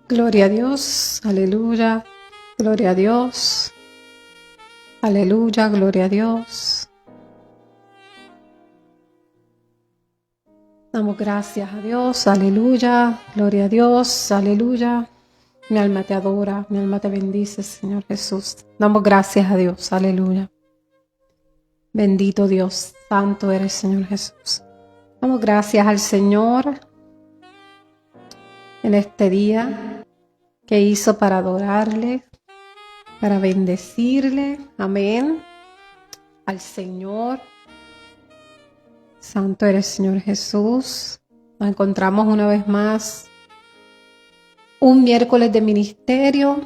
Gloria a Dios, aleluya, gloria a Dios, aleluya, gloria a Dios. Damos gracias a Dios, aleluya, gloria a Dios, aleluya. Mi alma te adora, mi alma te bendice, Señor Jesús. Damos gracias a Dios, aleluya. Bendito Dios, santo eres, Señor Jesús. Damos gracias al Señor en este día que hizo para adorarle, para bendecirle, amén, al Señor. Santo eres, Señor Jesús. Nos encontramos una vez más un miércoles de ministerio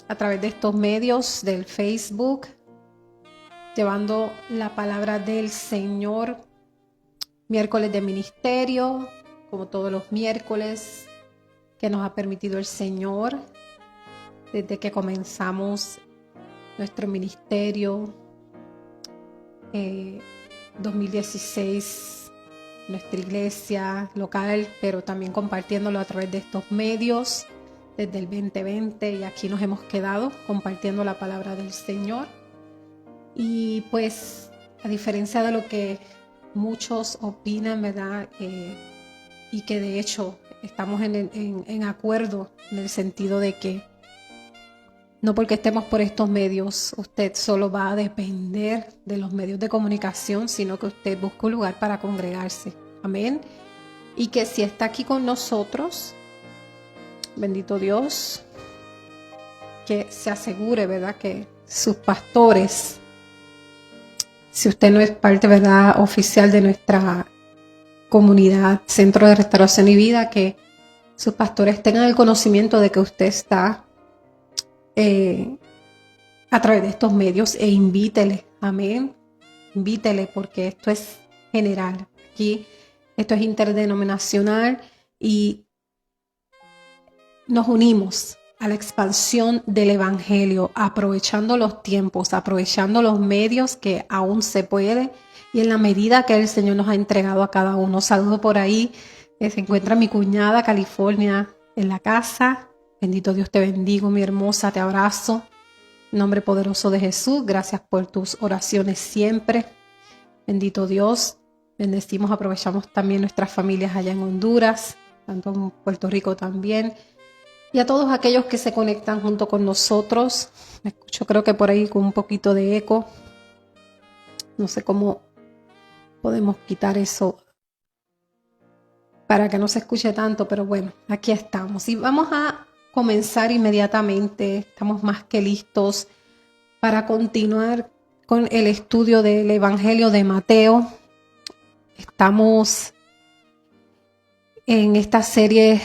a través de estos medios del Facebook, llevando la palabra del Señor. Miércoles de ministerio, como todos los miércoles que nos ha permitido el Señor desde que comenzamos nuestro ministerio 2016, nuestra iglesia local, pero también compartiéndolo a través de estos medios desde el 2020, y aquí nos hemos quedado compartiendo la palabra del Señor. Y pues, a diferencia de lo que muchos opinan, ¿verdad? Y que de hecho estamos en acuerdo en el sentido de que no porque estemos por estos medios, usted solo va a depender de los medios de comunicación, sino que usted busca un lugar para congregarse. Amén. Y que si está aquí con nosotros, bendito Dios, que se asegure, ¿verdad?, que sus pastores, si usted no es parte, ¿verdad?, oficial de nuestra comunidad, Centro de Restauración y Vida, que sus pastores tengan el conocimiento de que usted está a través de estos medios, e invítele, amén, invítele, porque esto es general, aquí esto es interdenominacional y nos unimos a la expansión del Evangelio, aprovechando los tiempos, aprovechando los medios que aún se puede y en la medida que el Señor nos ha entregado a cada uno. Saludo por ahí, se encuentra mi cuñada California en la casa. Bendito Dios, te bendigo, mi hermosa, te abrazo. En nombre poderoso de Jesús, gracias por tus oraciones siempre. Bendito Dios, bendecimos, aprovechamos también nuestras familias allá en Honduras, tanto en Puerto Rico también. Y a todos aquellos que se conectan junto con nosotros. Me escucho, creo que por ahí con un poquito de eco. No sé cómo podemos quitar eso para que no se escuche tanto, pero bueno, aquí estamos. Y vamos a comenzar inmediatamente. Estamos más que listos para continuar con el estudio del Evangelio de Mateo. Estamos en esta serie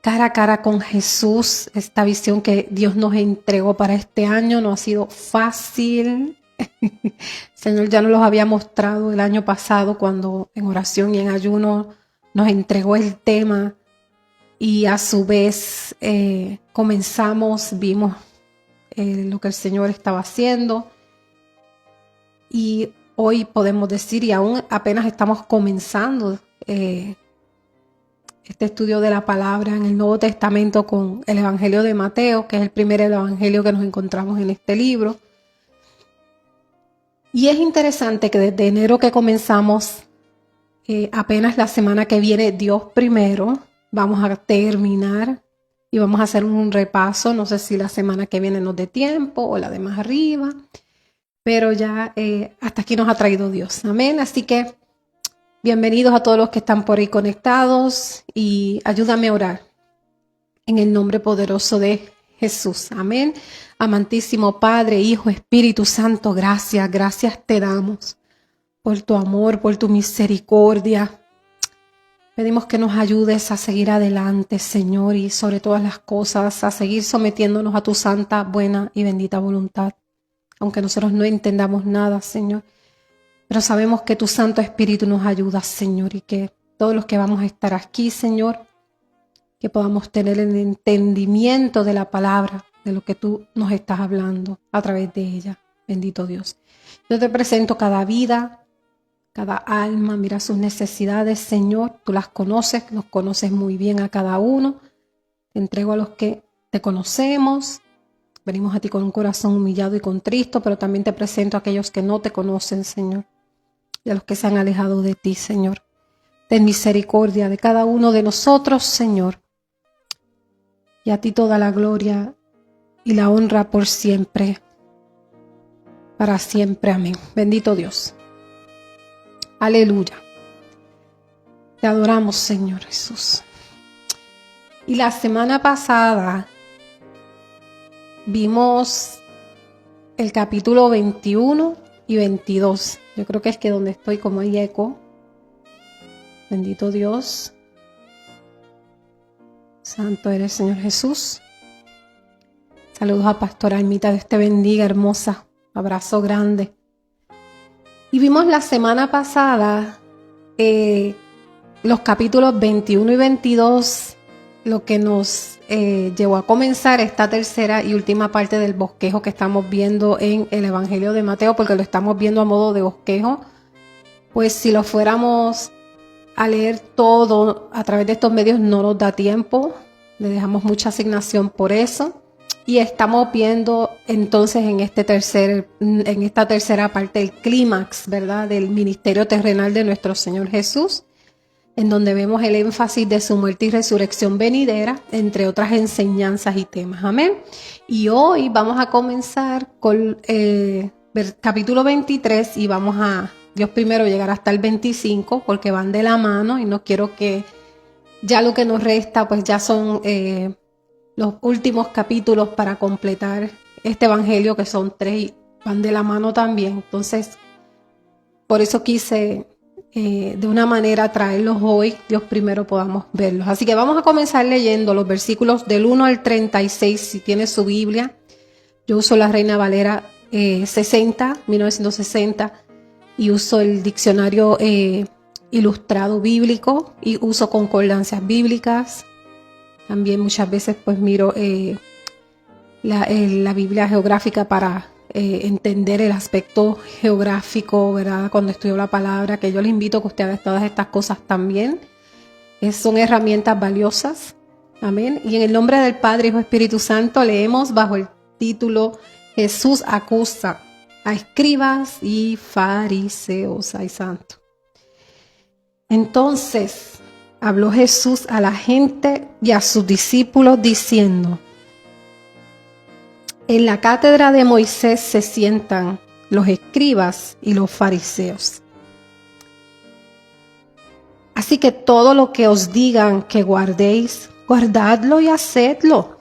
cara a cara con Jesús, esta visión que Dios nos entregó para este año. No ha sido fácil. El Señor ya nos los había mostrado el año pasado cuando en oración y en ayuno nos entregó el tema, y a su vez comenzamos, vimos lo que el Señor estaba haciendo, y hoy podemos decir, y aún apenas estamos comenzando este estudio de la palabra en el Nuevo Testamento con el Evangelio de Mateo, que es el primer evangelio que nos encontramos en este libro. Y es interesante que desde enero que comenzamos, apenas la semana que viene, Dios primero, vamos a terminar y vamos a hacer un repaso. No sé si la semana que viene nos dé tiempo o la de más arriba, pero ya hasta aquí nos ha traído Dios. Amén. Así que bienvenidos a todos los que están por ahí conectados, y ayúdame a orar en el nombre poderoso de Jesús. Amén. Amantísimo Padre, Hijo, Espíritu Santo, gracias te damos por tu amor, por tu misericordia. Pedimos que nos ayudes a seguir adelante, Señor, y sobre todas las cosas, a seguir sometiéndonos a tu santa, buena y bendita voluntad. Aunque nosotros no entendamos nada, Señor, pero sabemos que tu Santo Espíritu nos ayuda, Señor, y que todos los que vamos a estar aquí, Señor, que podamos tener el entendimiento de la palabra, de lo que tú nos estás hablando a través de ella. Bendito Dios. Yo te presento cada vida, cada alma, mira sus necesidades, Señor. Tú las conoces, los conoces muy bien a cada uno. Te entrego a los que te conocemos. Venimos a ti con un corazón humillado y contrito, pero también te presento a aquellos que no te conocen, Señor, y a los que se han alejado de ti, Señor. Ten misericordia de cada uno de nosotros, Señor. Y a ti toda la gloria y la honra por siempre, para siempre. Amén. Bendito Dios. Aleluya. Te adoramos, Señor Jesús. Y la semana pasada vimos el capítulo 21 y 22. Yo creo que es que donde estoy como hay eco. Bendito Dios. Santo eres, Señor Jesús. Saludos a Pastora Almita. Dios te bendiga, hermosa. Abrazo grande. Y vimos la semana pasada los capítulos 21 y 22, lo que nos llevó a comenzar esta tercera y última parte del bosquejo que estamos viendo en el Evangelio de Mateo, porque lo estamos viendo a modo de bosquejo. Pues si lo fuéramos a leer todo a través de estos medios no nos da tiempo, le dejamos mucha asignación por eso. Y estamos viendo entonces en esta tercera parte el clímax, ¿verdad?, del ministerio terrenal de nuestro Señor Jesús, en donde vemos el énfasis de su muerte y resurrección venidera, entre otras enseñanzas y temas. Amén. Y hoy vamos a comenzar con capítulo 23 y vamos a, Dios primero, llegar hasta el 25, porque van de la mano y no quiero que ya lo que nos resta, pues ya son los últimos capítulos para completar este evangelio, que son 3 y van de la mano también. Entonces, por eso quise de una manera traerlos hoy, Dios primero, podamos verlos. Así que vamos a comenzar leyendo los versículos del 1 al 36, si tiene su Biblia. Yo uso la Reina Valera 1960, y uso el diccionario ilustrado bíblico y uso concordancias bíblicas. También muchas veces pues miro la Biblia geográfica para entender el aspecto geográfico, ¿verdad?, cuando estudio la palabra, que yo les invito a que usted haga todas estas cosas también. Son herramientas valiosas. Amén. Y en el nombre del Padre, Hijo y Espíritu Santo leemos bajo el título Jesús acusa a escribas y fariseos. Ay, santo. Entonces habló Jesús a la gente y a sus discípulos diciendo: en la cátedra de Moisés se sientan los escribas y los fariseos. Así que todo lo que os digan que guardéis, guardadlo y hacedlo.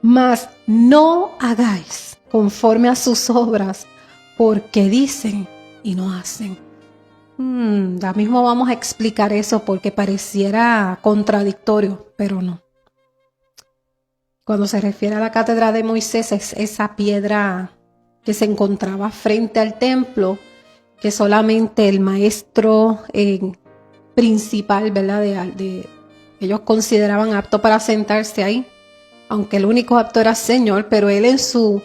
Mas no hagáis conforme a sus obras, porque dicen y no hacen. Ya mismo vamos a explicar eso, porque pareciera contradictorio, pero no. Cuando se refiere a la cátedra de Moisés, es esa piedra que se encontraba frente al templo, que solamente el maestro principal, ¿verdad?, ellos consideraban apto para sentarse ahí, aunque el único apto era el Señor, pero él en su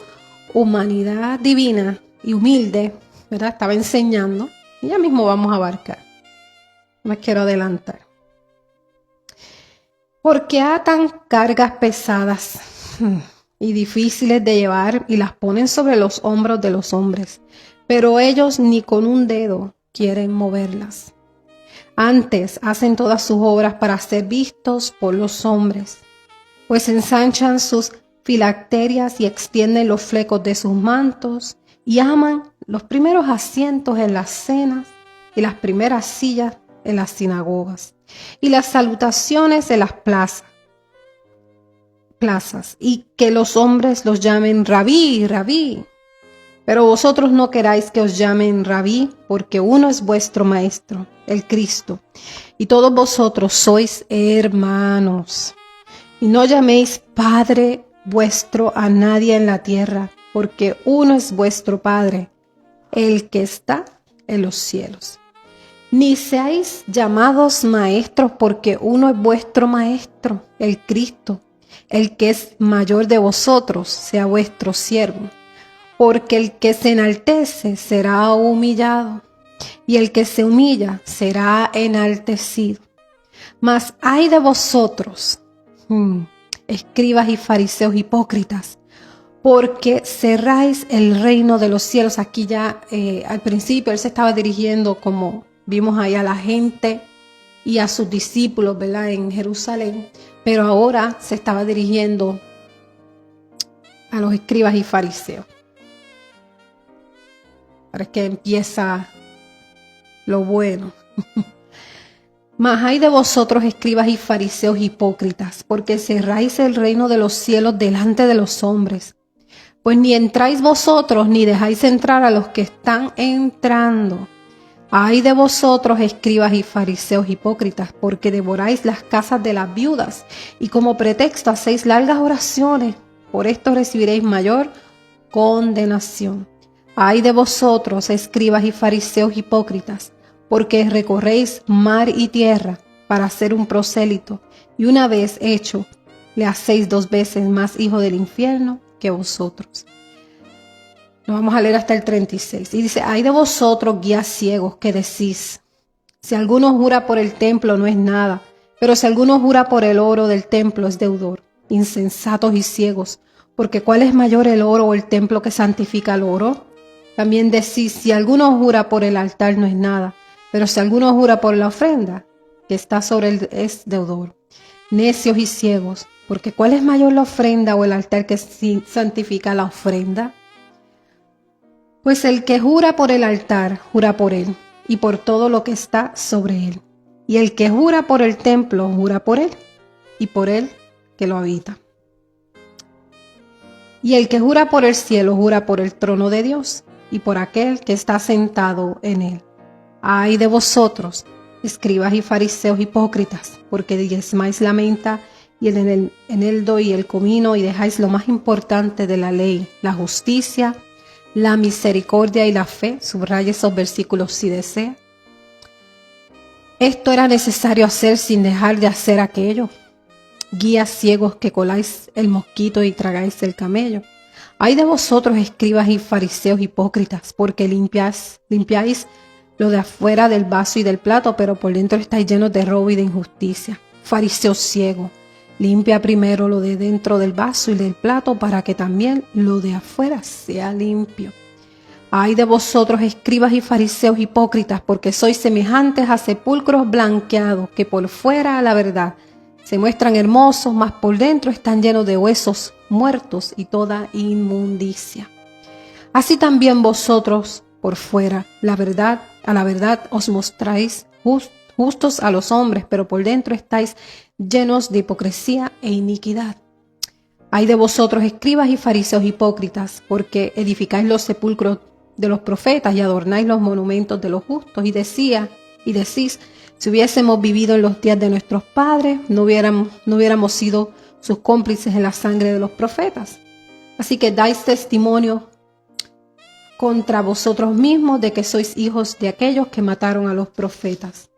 humanidad divina y humilde, ¿verdad?, estaba enseñando. Y ya mismo vamos a abarcar. No me quiero adelantar. Porque atan cargas pesadas y difíciles de llevar y las ponen sobre los hombros de los hombres, pero ellos ni con un dedo quieren moverlas. Antes hacen todas sus obras para ser vistos por los hombres, pues ensanchan sus filacterias y extienden los flecos de sus mantos y aman los primeros asientos en las cenas y las primeras sillas en las sinagogas y las salutaciones en las plazas, y que los hombres los llamen rabí, rabí. Pero vosotros no queráis que os llamen rabí, porque uno es vuestro maestro, el Cristo, y todos vosotros sois hermanos. Y no llaméis Padre vuestro a nadie en la tierra, porque uno es vuestro Padre, el que está en los cielos. Ni seáis llamados maestros, porque uno es vuestro maestro, el Cristo. El que es mayor de vosotros sea vuestro siervo, porque el que se enaltece será humillado, y el que se humilla será enaltecido. Mas ay de vosotros, escribas y fariseos hipócritas, porque cerráis el reino de los cielos. Aquí ya al principio él se estaba dirigiendo, como vimos ahí, a la gente y a sus discípulos, ¿verdad?, en Jerusalén, pero ahora se estaba dirigiendo a los escribas y fariseos. Ahora es que empieza lo bueno. Mas ay de vosotros, escribas y fariseos hipócritas, porque cerráis el reino de los cielos delante de los hombres. Pues ni entráis vosotros, ni dejáis entrar a los que están entrando. Ay de vosotros, escribas y fariseos hipócritas, porque devoráis las casas de las viudas, y como pretexto hacéis largas oraciones. Por esto recibiréis mayor condenación. Ay de vosotros, escribas y fariseos hipócritas, porque recorréis mar y tierra para ser un prosélito, y una vez hecho, le hacéis 2 veces más hijo del infierno que vosotros. Lo vamos a leer hasta el 36. Y dice: ay de vosotros, guías ciegos, que decís: si alguno jura por el templo, no es nada, pero si alguno jura por el oro del templo, es deudor. Insensatos y ciegos, porque ¿cuál es mayor, el oro o el templo que santifica el oro? También decís: si alguno jura por el altar, no es nada, pero si alguno jura por la ofrenda que está sobre él, es deudor. Necios y ciegos, porque ¿cuál es mayor, la ofrenda o el altar que santifica la ofrenda? Pues el que jura por el altar, jura por él y por todo lo que está sobre él. Y el que jura por el templo, jura por él y por él que lo habita. Y el que jura por el cielo, jura por el trono de Dios y por aquel que está sentado en él. Ay de vosotros, escribas y fariseos hipócritas, porque diezmáis la menta y el eneldo y el comino, y dejáis lo más importante de la ley, la justicia, la misericordia y la fe. Subraya esos versículos si desea. Esto era necesario hacer sin dejar de hacer aquello. Guías ciegos, que coláis el mosquito y tragáis el camello. Ay de vosotros, escribas y fariseos hipócritas, porque limpiáis lo de afuera del vaso y del plato, pero por dentro estáis llenos de robo y de injusticia. Fariseo ciego, limpia primero lo de dentro del vaso y del plato, para que también lo de afuera sea limpio. Ay de vosotros, escribas y fariseos hipócritas, porque sois semejantes a sepulcros blanqueados, que por fuera, a la verdad, se muestran hermosos, mas por dentro están llenos de huesos muertos y toda inmundicia. Así también vosotros, por fuera, a la verdad os mostráis justos a los hombres, pero por dentro estáis llenos de hipocresía e iniquidad. Ay de vosotros, escribas y fariseos hipócritas, porque edificáis los sepulcros de los profetas y adornáis los monumentos de los justos, y decís: si hubiésemos vivido en los días de nuestros padres, no hubiéramos sido sus cómplices en la sangre de los profetas. Así que dais testimonio contra vosotros mismos de que sois hijos de aquellos que mataron a los profetas.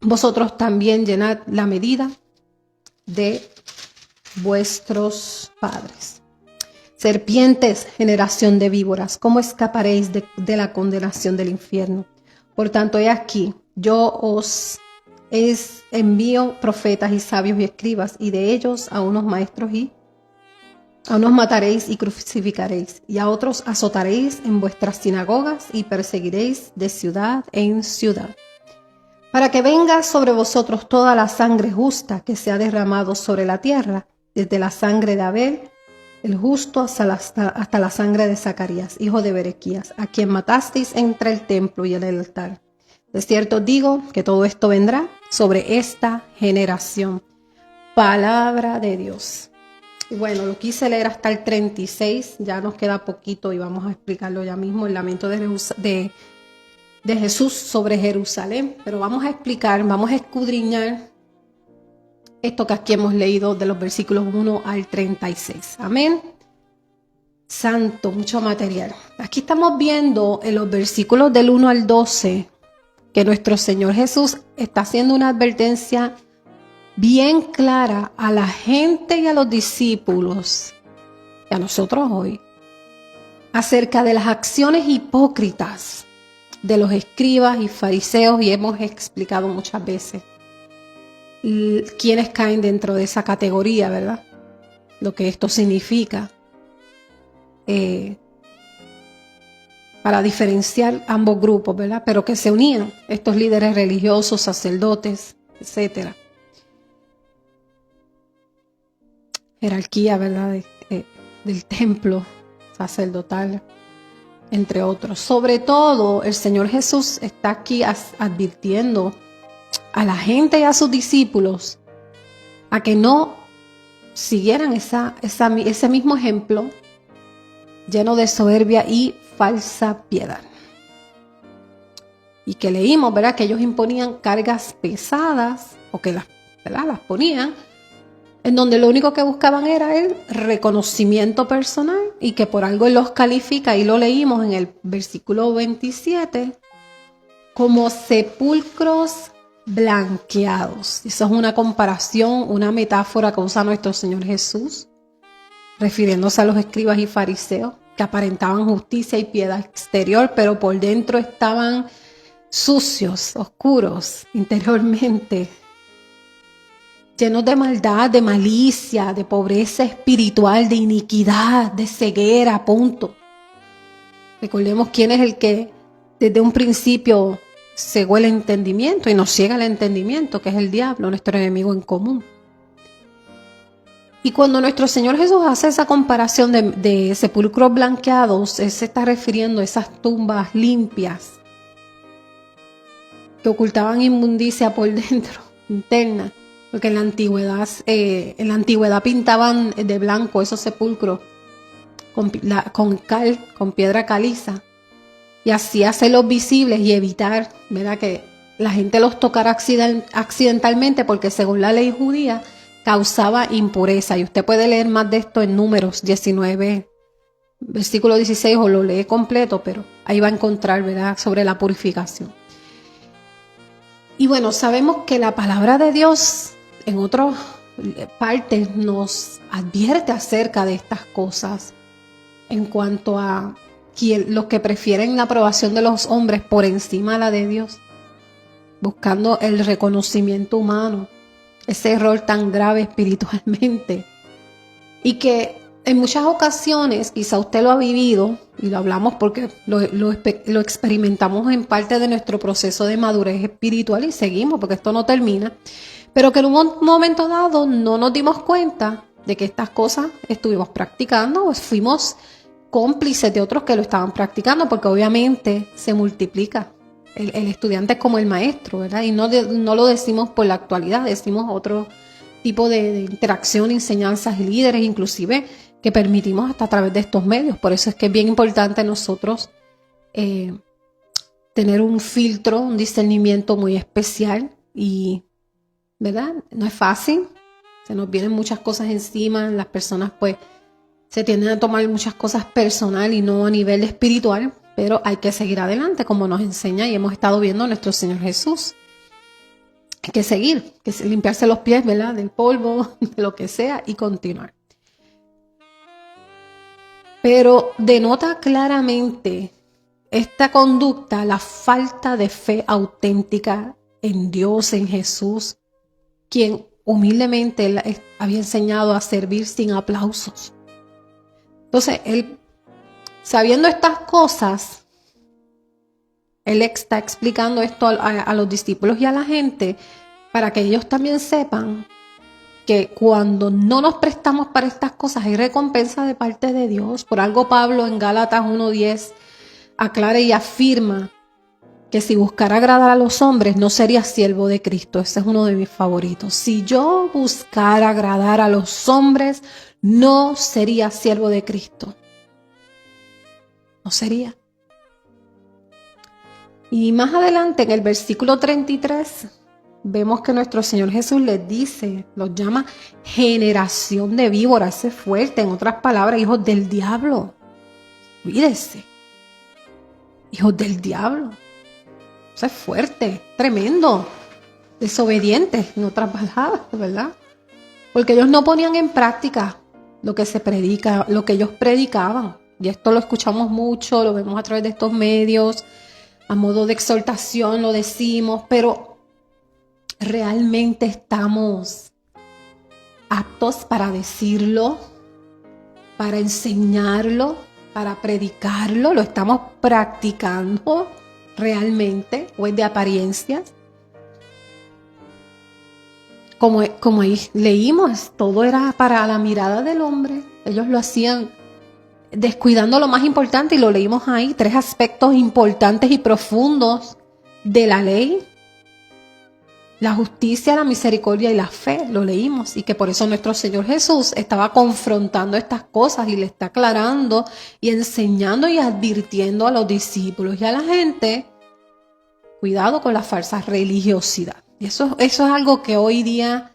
Vosotros también llenad la medida de vuestros padres. Serpientes, generación de víboras, ¿cómo escaparéis de la condenación del infierno? Por tanto, he aquí, yo os envío profetas y sabios y escribas, y de ellos a unos maestros a unos mataréis y crucificaréis, y a otros azotaréis en vuestras sinagogas y perseguiréis de ciudad en ciudad, para que venga sobre vosotros toda la sangre justa que se ha derramado sobre la tierra, desde la sangre de Abel, el justo, hasta la sangre de Zacarías, hijo de Berequías, a quien matasteis entre el templo y el altar. De cierto digo que todo esto vendrá sobre esta generación. Palabra de Dios. Y bueno, lo quise leer hasta el 36, ya nos queda poquito y vamos a explicarlo ya mismo, el lamento de Jesús sobre Jerusalén. Pero vamos a escudriñar esto que aquí hemos leído de los versículos 1 al 36. Amén. Santo, mucho material. Aquí estamos viendo en los versículos del 1 al 12 que nuestro Señor Jesús está haciendo una advertencia bien clara a la gente y a los discípulos y a nosotros hoy acerca de las acciones hipócritas de los escribas y fariseos, y hemos explicado muchas veces quiénes caen dentro de esa categoría, ¿verdad? Lo que esto significa. Para diferenciar ambos grupos, ¿verdad? Pero que se unían estos líderes religiosos, sacerdotes, etcétera. Jerarquía, ¿verdad? Del templo sacerdotal, entre otros. Sobre todo, el Señor Jesús está aquí advirtiendo a la gente y a sus discípulos a que no siguieran ese mismo ejemplo lleno de soberbia y falsa piedad. Y que leímos, ¿verdad? Que ellos imponían cargas pesadas, o que las ponían, en donde lo único que buscaban era el reconocimiento personal, y que por algo Él los califica, y lo leímos en el versículo 27, como sepulcros blanqueados. Eso es una comparación, una metáfora que usa nuestro Señor Jesús, refiriéndose a los escribas y fariseos, que aparentaban justicia y piedad exterior, pero por dentro estaban sucios, oscuros, interiormente, llenos de maldad, de malicia, de pobreza espiritual, de iniquidad, de ceguera, punto. Recordemos quién es el que desde un principio cegó el entendimiento y nos ciega el entendimiento, que es el diablo, nuestro enemigo en común. Y cuando nuestro Señor Jesús hace esa comparación de sepulcros blanqueados, Él se está refiriendo a esas tumbas limpias que ocultaban inmundicia por dentro, interna, porque en la antigüedad pintaban de blanco esos sepulcros con piedra caliza, y así hacerlos visibles y evitar, ¿verdad?, que la gente los tocara accidentalmente, porque según la ley judía causaba impureza. Y usted puede leer más de esto en Números 19, versículo 16, o lo lee completo, pero ahí va a encontrar, ¿verdad?, sobre la purificación. Y bueno, sabemos que la palabra de Dios en otras partes nos advierte acerca de estas cosas, en cuanto a los que prefieren la aprobación de los hombres por encima de la de Dios, buscando el reconocimiento humano, ese error tan grave espiritualmente, y que en muchas ocasiones, quizá usted lo ha vivido, y lo hablamos porque lo experimentamos en parte de nuestro proceso de madurez espiritual, y seguimos porque esto no termina, pero que en un momento dado no nos dimos cuenta de que estas cosas estuvimos practicando, o fuimos cómplices de otros que lo estaban practicando, porque obviamente se multiplica. El estudiante es como el maestro, ¿verdad? Y no lo decimos por la actualidad, decimos otro tipo de interacción, enseñanzas y líderes, inclusive, que permitimos hasta a través de estos medios. Por eso es que es bien importante nosotros tener un filtro, un discernimiento muy especial, y, ¿verdad? No es fácil, se nos vienen muchas cosas encima, las personas pues se tienden a tomar muchas cosas personal y no a nivel espiritual, pero hay que seguir adelante, como nos enseña y hemos estado viendo nuestro Señor Jesús. Hay que seguir, que limpiarse los pies, ¿verdad?, del polvo, de lo que sea, y continuar. Pero denota claramente esta conducta la falta de fe auténtica en Dios, en Jesús, quien humildemente había enseñado a servir sin aplausos. Entonces, Él, sabiendo estas cosas, Él está explicando esto a los discípulos y a la gente, para que ellos también sepan que cuando no nos prestamos para estas cosas hay recompensa de parte de Dios. Por algo Pablo en Gálatas 1:10 aclara y afirma que si buscara agradar a los hombres no sería siervo de Cristo. Ese es uno de mis favoritos. Si yo buscara agradar a los hombres, no sería siervo de Cristo. No sería. Y más adelante en el versículo 33 vemos que nuestro Señor Jesús les dice, los llama generación de víboras. Es fuerte, en otras palabras, hijos del diablo. Cuídese, hijos del diablo. Eso es fuerte, tremendo, desobedientes, en otras palabras, ¿verdad? Porque ellos no ponían en práctica lo que se predica, lo que ellos predicaban. Y esto lo escuchamos mucho, lo vemos a través de estos medios, a modo de exhortación lo decimos, pero ¿realmente estamos aptos para decirlo, para enseñarlo, para predicarlo? ¿Lo estamos practicando realmente o es de apariencias? Como ahí leímos, todo era para la mirada del hombre. Ellos lo hacían descuidando lo más importante, y lo leímos ahí, 3 aspectos importantes y profundos de la ley: la justicia, la misericordia y la fe. Lo leímos, y que por eso nuestro Señor Jesús estaba confrontando estas cosas y le está aclarando y enseñando y advirtiendo a los discípulos y a la gente: cuidado con la falsa religiosidad. Y eso es algo que hoy día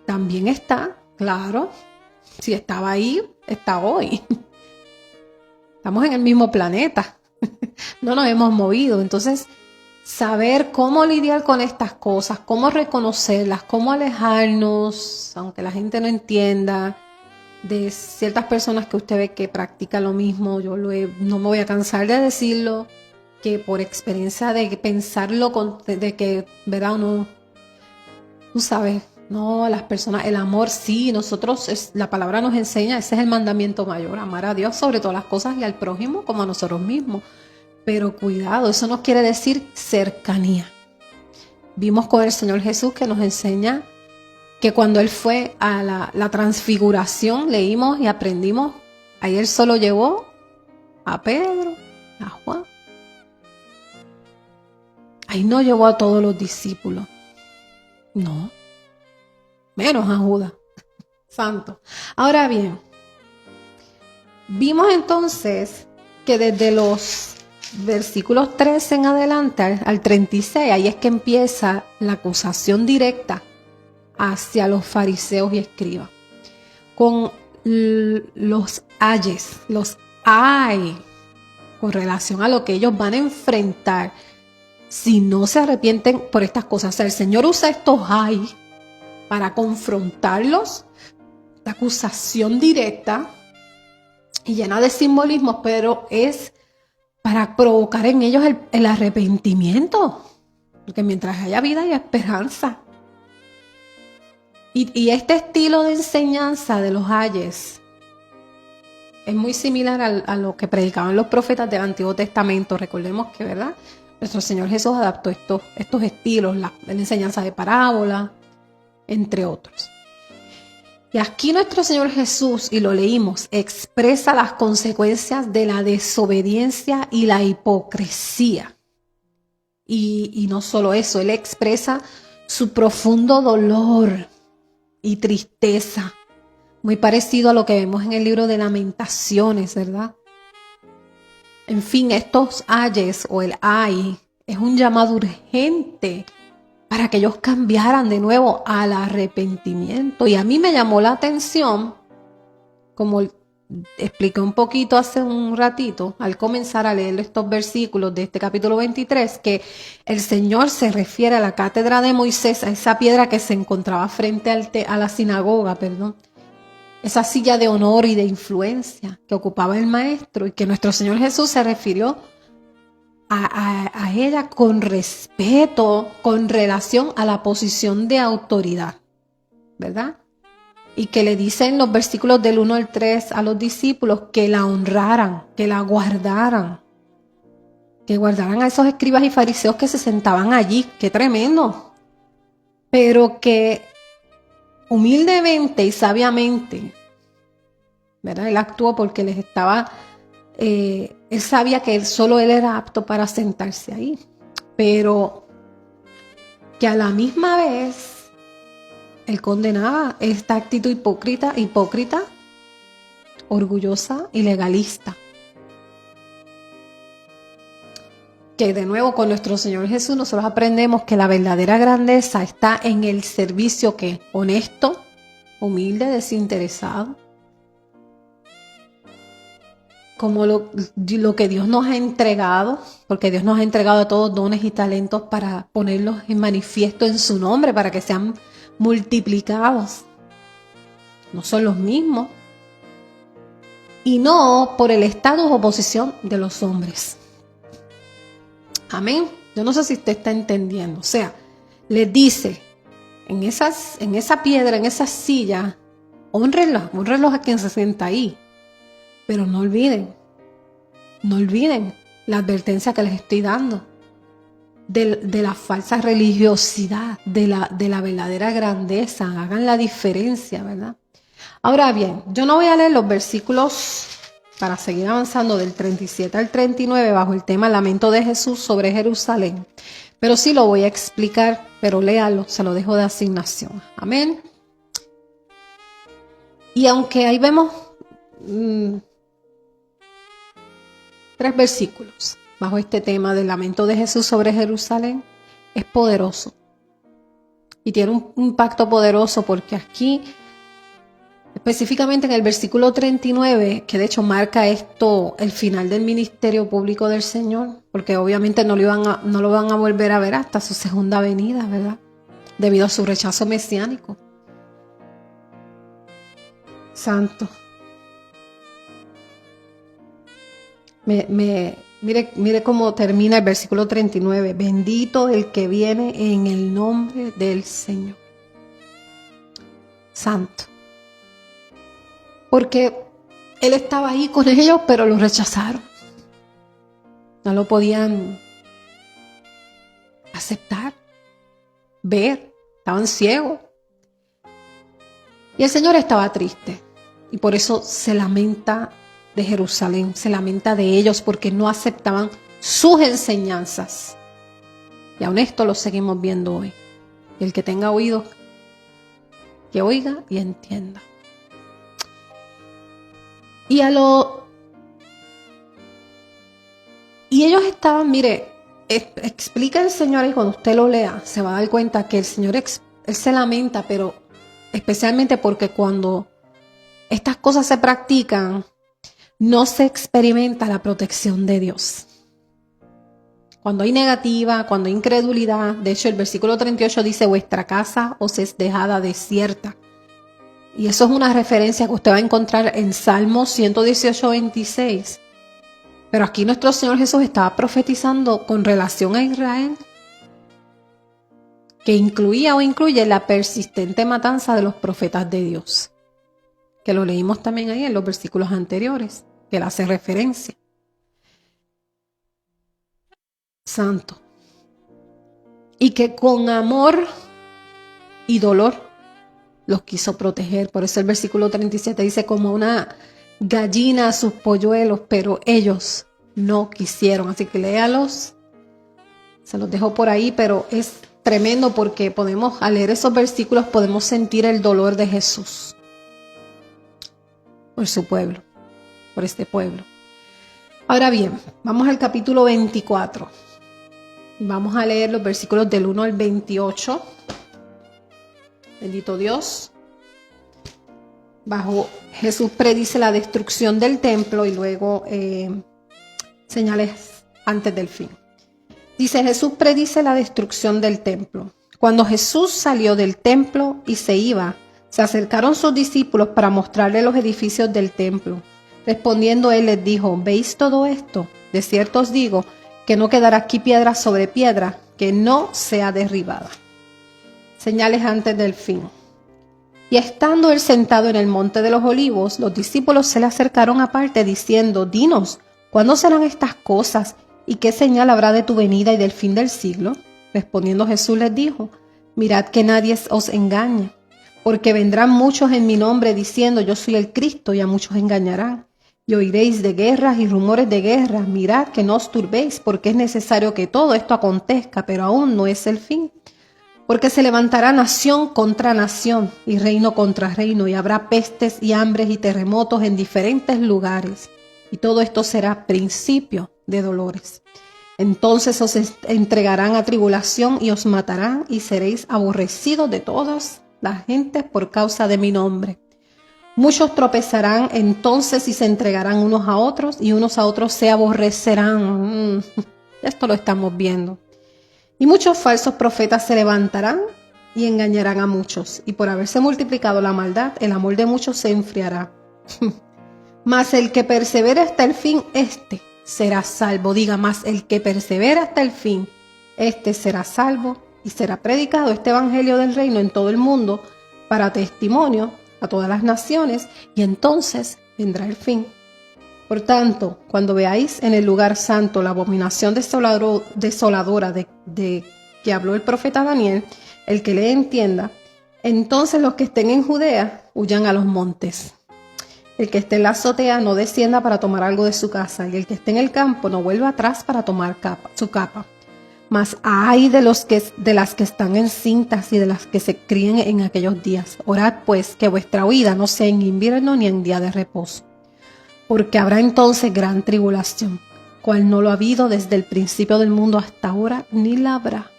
también está, claro. Si estaba ahí, está hoy. Estamos en el mismo planeta. No nos hemos movido. Entonces, saber cómo lidiar con estas cosas, cómo reconocerlas, cómo alejarnos, aunque la gente no entienda, de ciertas personas que usted ve que practican lo mismo. No me voy a cansar de decirlo, que por experiencia de pensarlo, de que, ¿verdad? Uno, tú sabes, no, las personas, el amor, sí, la palabra nos enseña, ese es el mandamiento mayor: amar a Dios sobre todas las cosas y al prójimo como a nosotros mismos. Pero cuidado, eso no quiere decir cercanía. Vimos con el Señor Jesús que nos enseña que cuando Él fue a la transfiguración, leímos y aprendimos, ahí Él solo llevó a Pedro, a Juan. Ahí no llevó a todos los discípulos. No. Menos a Judas. Santo. Ahora bien, vimos entonces que desde los versículos 13 en adelante al 36, ahí es que empieza la acusación directa hacia los fariseos y escribas. Con los ayes, los ay, con relación a lo que ellos van a enfrentar si no se arrepienten por estas cosas. O sea, el Señor usa estos ay para confrontarlos, la acusación directa y llena de simbolismos, pero es para provocar en ellos el arrepentimiento, porque mientras haya vida hay esperanza. Y este estilo de enseñanza de los ayes es muy similar a lo que predicaban los profetas del Antiguo Testamento. Recordemos que, ¿verdad?, nuestro Señor Jesús adaptó estos estilos, la enseñanza de parábola, entre otros. Y aquí nuestro Señor Jesús, y lo leímos, expresa las consecuencias de la desobediencia y la hipocresía. Y no solo eso, Él expresa su profundo dolor y tristeza, muy parecido a lo que vemos en el libro de Lamentaciones, ¿verdad? En fin, estos ayes o el ay es un llamado urgente para que ellos cambiaran de nuevo al arrepentimiento. Y a mí me llamó la atención, como expliqué un poquito hace un ratito, al comenzar a leer estos versículos de este capítulo 23, que el Señor se refiere a la cátedra de Moisés, a esa piedra que se encontraba frente a la sinagoga, esa silla de honor y de influencia que ocupaba el maestro, y que nuestro Señor Jesús se refirió a ella con respeto, con relación a la posición de autoridad, ¿verdad? Y que le dice en los versículos del 1 al 3 a los discípulos que la honraran, que la guardaran, que guardaran a esos escribas y fariseos que se sentaban allí. ¡Qué tremendo! Pero que humildemente y sabiamente, ¿verdad?, Él actuó porque les estaba... Él sabía que solo Él era apto para sentarse ahí, pero que a la misma vez Él condenaba esta actitud hipócrita, orgullosa y legalista. Que de nuevo con nuestro Señor Jesús nosotros aprendemos que la verdadera grandeza está en el servicio que honesto, humilde, desinteresado, como lo que Dios nos ha entregado, porque Dios nos ha entregado a todos dones y talentos para ponerlos en manifiesto en su nombre, para que sean multiplicados. No son los mismos. Y no por el estatus o posición de los hombres. Amén. Yo no sé si usted está entendiendo. O sea, les dice, en esa piedra, en esa silla, un reloj a quien se sienta ahí. Pero no olviden la advertencia que les estoy dando de la falsa religiosidad, de la verdadera grandeza. Hagan la diferencia, ¿verdad? Ahora bien, yo no voy a leer los versículos para seguir avanzando del 37 al 39 bajo el tema Lamento de Jesús sobre Jerusalén, pero sí lo voy a explicar, pero léalo, se lo dejo de asignación. Amén. Y aunque ahí vemos 3 versículos bajo este tema del lamento de Jesús sobre Jerusalén, es poderoso. Y tiene un impacto poderoso porque aquí, específicamente en el versículo 39, que de hecho marca esto el final del ministerio público del Señor, porque obviamente no lo van a volver a ver hasta su segunda venida, ¿verdad? Debido a su rechazo mesiánico. Santo. Mire cómo termina el versículo 39. Bendito el que viene en el nombre del Señor. Santo. Porque Él estaba ahí con ellos, pero lo rechazaron. No lo podían aceptar, ver, estaban ciegos. Y el Señor estaba triste. Y por eso se lamenta de Jerusalén, se lamenta de ellos porque no aceptaban sus enseñanzas. Y aún esto lo seguimos viendo hoy. Y el que tenga oídos, que oiga y entienda. Y ellos estaban, mire, explica el Señor y cuando usted lo lea, se va a dar cuenta que el Señor, Él se lamenta, pero especialmente porque cuando estas cosas se practican, no se experimenta la protección de Dios. Cuando hay negativa, cuando hay incredulidad, de hecho el versículo 38 dice, vuestra casa os es dejada desierta. Y eso es una referencia que usted va a encontrar en Salmos 118, 26. Pero aquí nuestro Señor Jesús estaba profetizando con relación a Israel, que incluía o incluye la persistente matanza de los profetas de Dios, que lo leímos también ahí en los versículos anteriores, que él hace referencia. Santo. Y que con amor y dolor los quiso proteger. Por eso el versículo 37 dice, como una gallina a sus polluelos, pero ellos no quisieron. Así que léalos. Se los dejo por ahí, pero es tremendo porque al leer esos versículos podemos sentir el dolor de Jesús por su pueblo, por este pueblo. Ahora bien, vamos al capítulo 24. Vamos a leer los versículos del 1 al 28. Bendito Dios. Jesús predice la destrucción del templo y luego señales antes del fin. Dice, Jesús predice la destrucción del templo. Cuando Jesús salió del templo y se iba, se acercaron sus discípulos para mostrarle los edificios del templo. Respondiendo él les dijo, ¿veis todo esto? De cierto os digo que no quedará aquí piedra sobre piedra que no sea derribada. Señales antes del fin. Y estando él sentado en el monte de los olivos, los discípulos se le acercaron aparte diciendo, dinos, ¿cuándo serán estas cosas? ¿Y qué señal habrá de tu venida y del fin del siglo? Respondiendo Jesús les dijo, mirad que nadie os engañe, porque vendrán muchos en mi nombre diciendo, yo soy el Cristo, y a muchos engañarán. Y oiréis de guerras y rumores de guerras. Mirad que no os turbéis, porque es necesario que todo esto acontezca, pero aún no es el fin. Porque se levantará nación contra nación y reino contra reino, y habrá pestes y hambres y terremotos en diferentes lugares. Y todo esto será principio de dolores. Entonces os entregarán a tribulación y os matarán, y seréis aborrecidos de todas las gentes por causa de mi nombre. Muchos tropezarán entonces y se entregarán unos a otros, y unos a otros se aborrecerán. Esto lo estamos viendo. Y muchos falsos profetas se levantarán y engañarán a muchos. Y por haberse multiplicado la maldad, el amor de muchos se enfriará. Mas el que persevere hasta el fin, este será salvo. Diga más, el que persevera hasta el fin, este será salvo y será predicado este evangelio del reino en todo el mundo para testimonio a todas las naciones y entonces vendrá el fin. Por tanto, cuando veáis en el lugar santo la abominación desoladora de que habló el profeta Daniel, el que le entienda, entonces los que estén en Judea huyan a los montes. El que esté en la azotea no descienda para tomar algo de su casa, y el que esté en el campo no vuelva atrás para tomar su capa. Mas ay de las que están encintas y de las que se críen en aquellos días. Orad pues que vuestra huida no sea en invierno ni en día de reposo. Porque habrá entonces gran tribulación, cual no lo ha habido desde el principio del mundo hasta ahora, ni la habrá.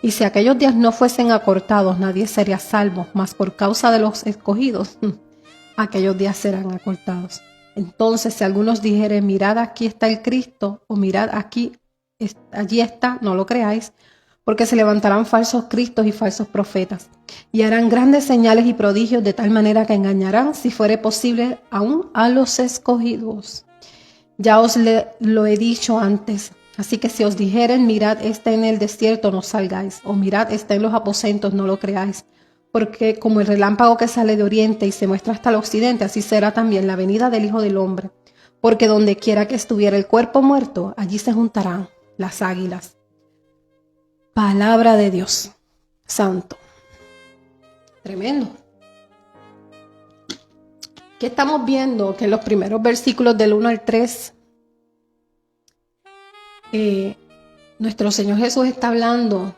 Y si aquellos días no fuesen acortados, nadie sería salvo, mas por causa de los escogidos, aquellos días serán acortados. Entonces, si algunos dijeren, mirad, aquí está el Cristo, o mirad, allí está, no lo creáis, porque se levantarán falsos cristos y falsos profetas, y harán grandes señales y prodigios de tal manera que engañarán, si fuere posible, aún a los escogidos. Ya os lo he dicho antes. Así que si os dijeren, mirad, está en el desierto, no salgáis, o mirad, está en los aposentos, no lo creáis. Porque como el relámpago que sale de oriente y se muestra hasta el occidente, así será también la venida del Hijo del Hombre. Porque donde quiera que estuviera el cuerpo muerto, allí se juntarán las águilas. Palabra de Dios, santo. Tremendo. ¿Qué estamos viendo? Que en los primeros versículos del 1 al 3, nuestro Señor Jesús está hablando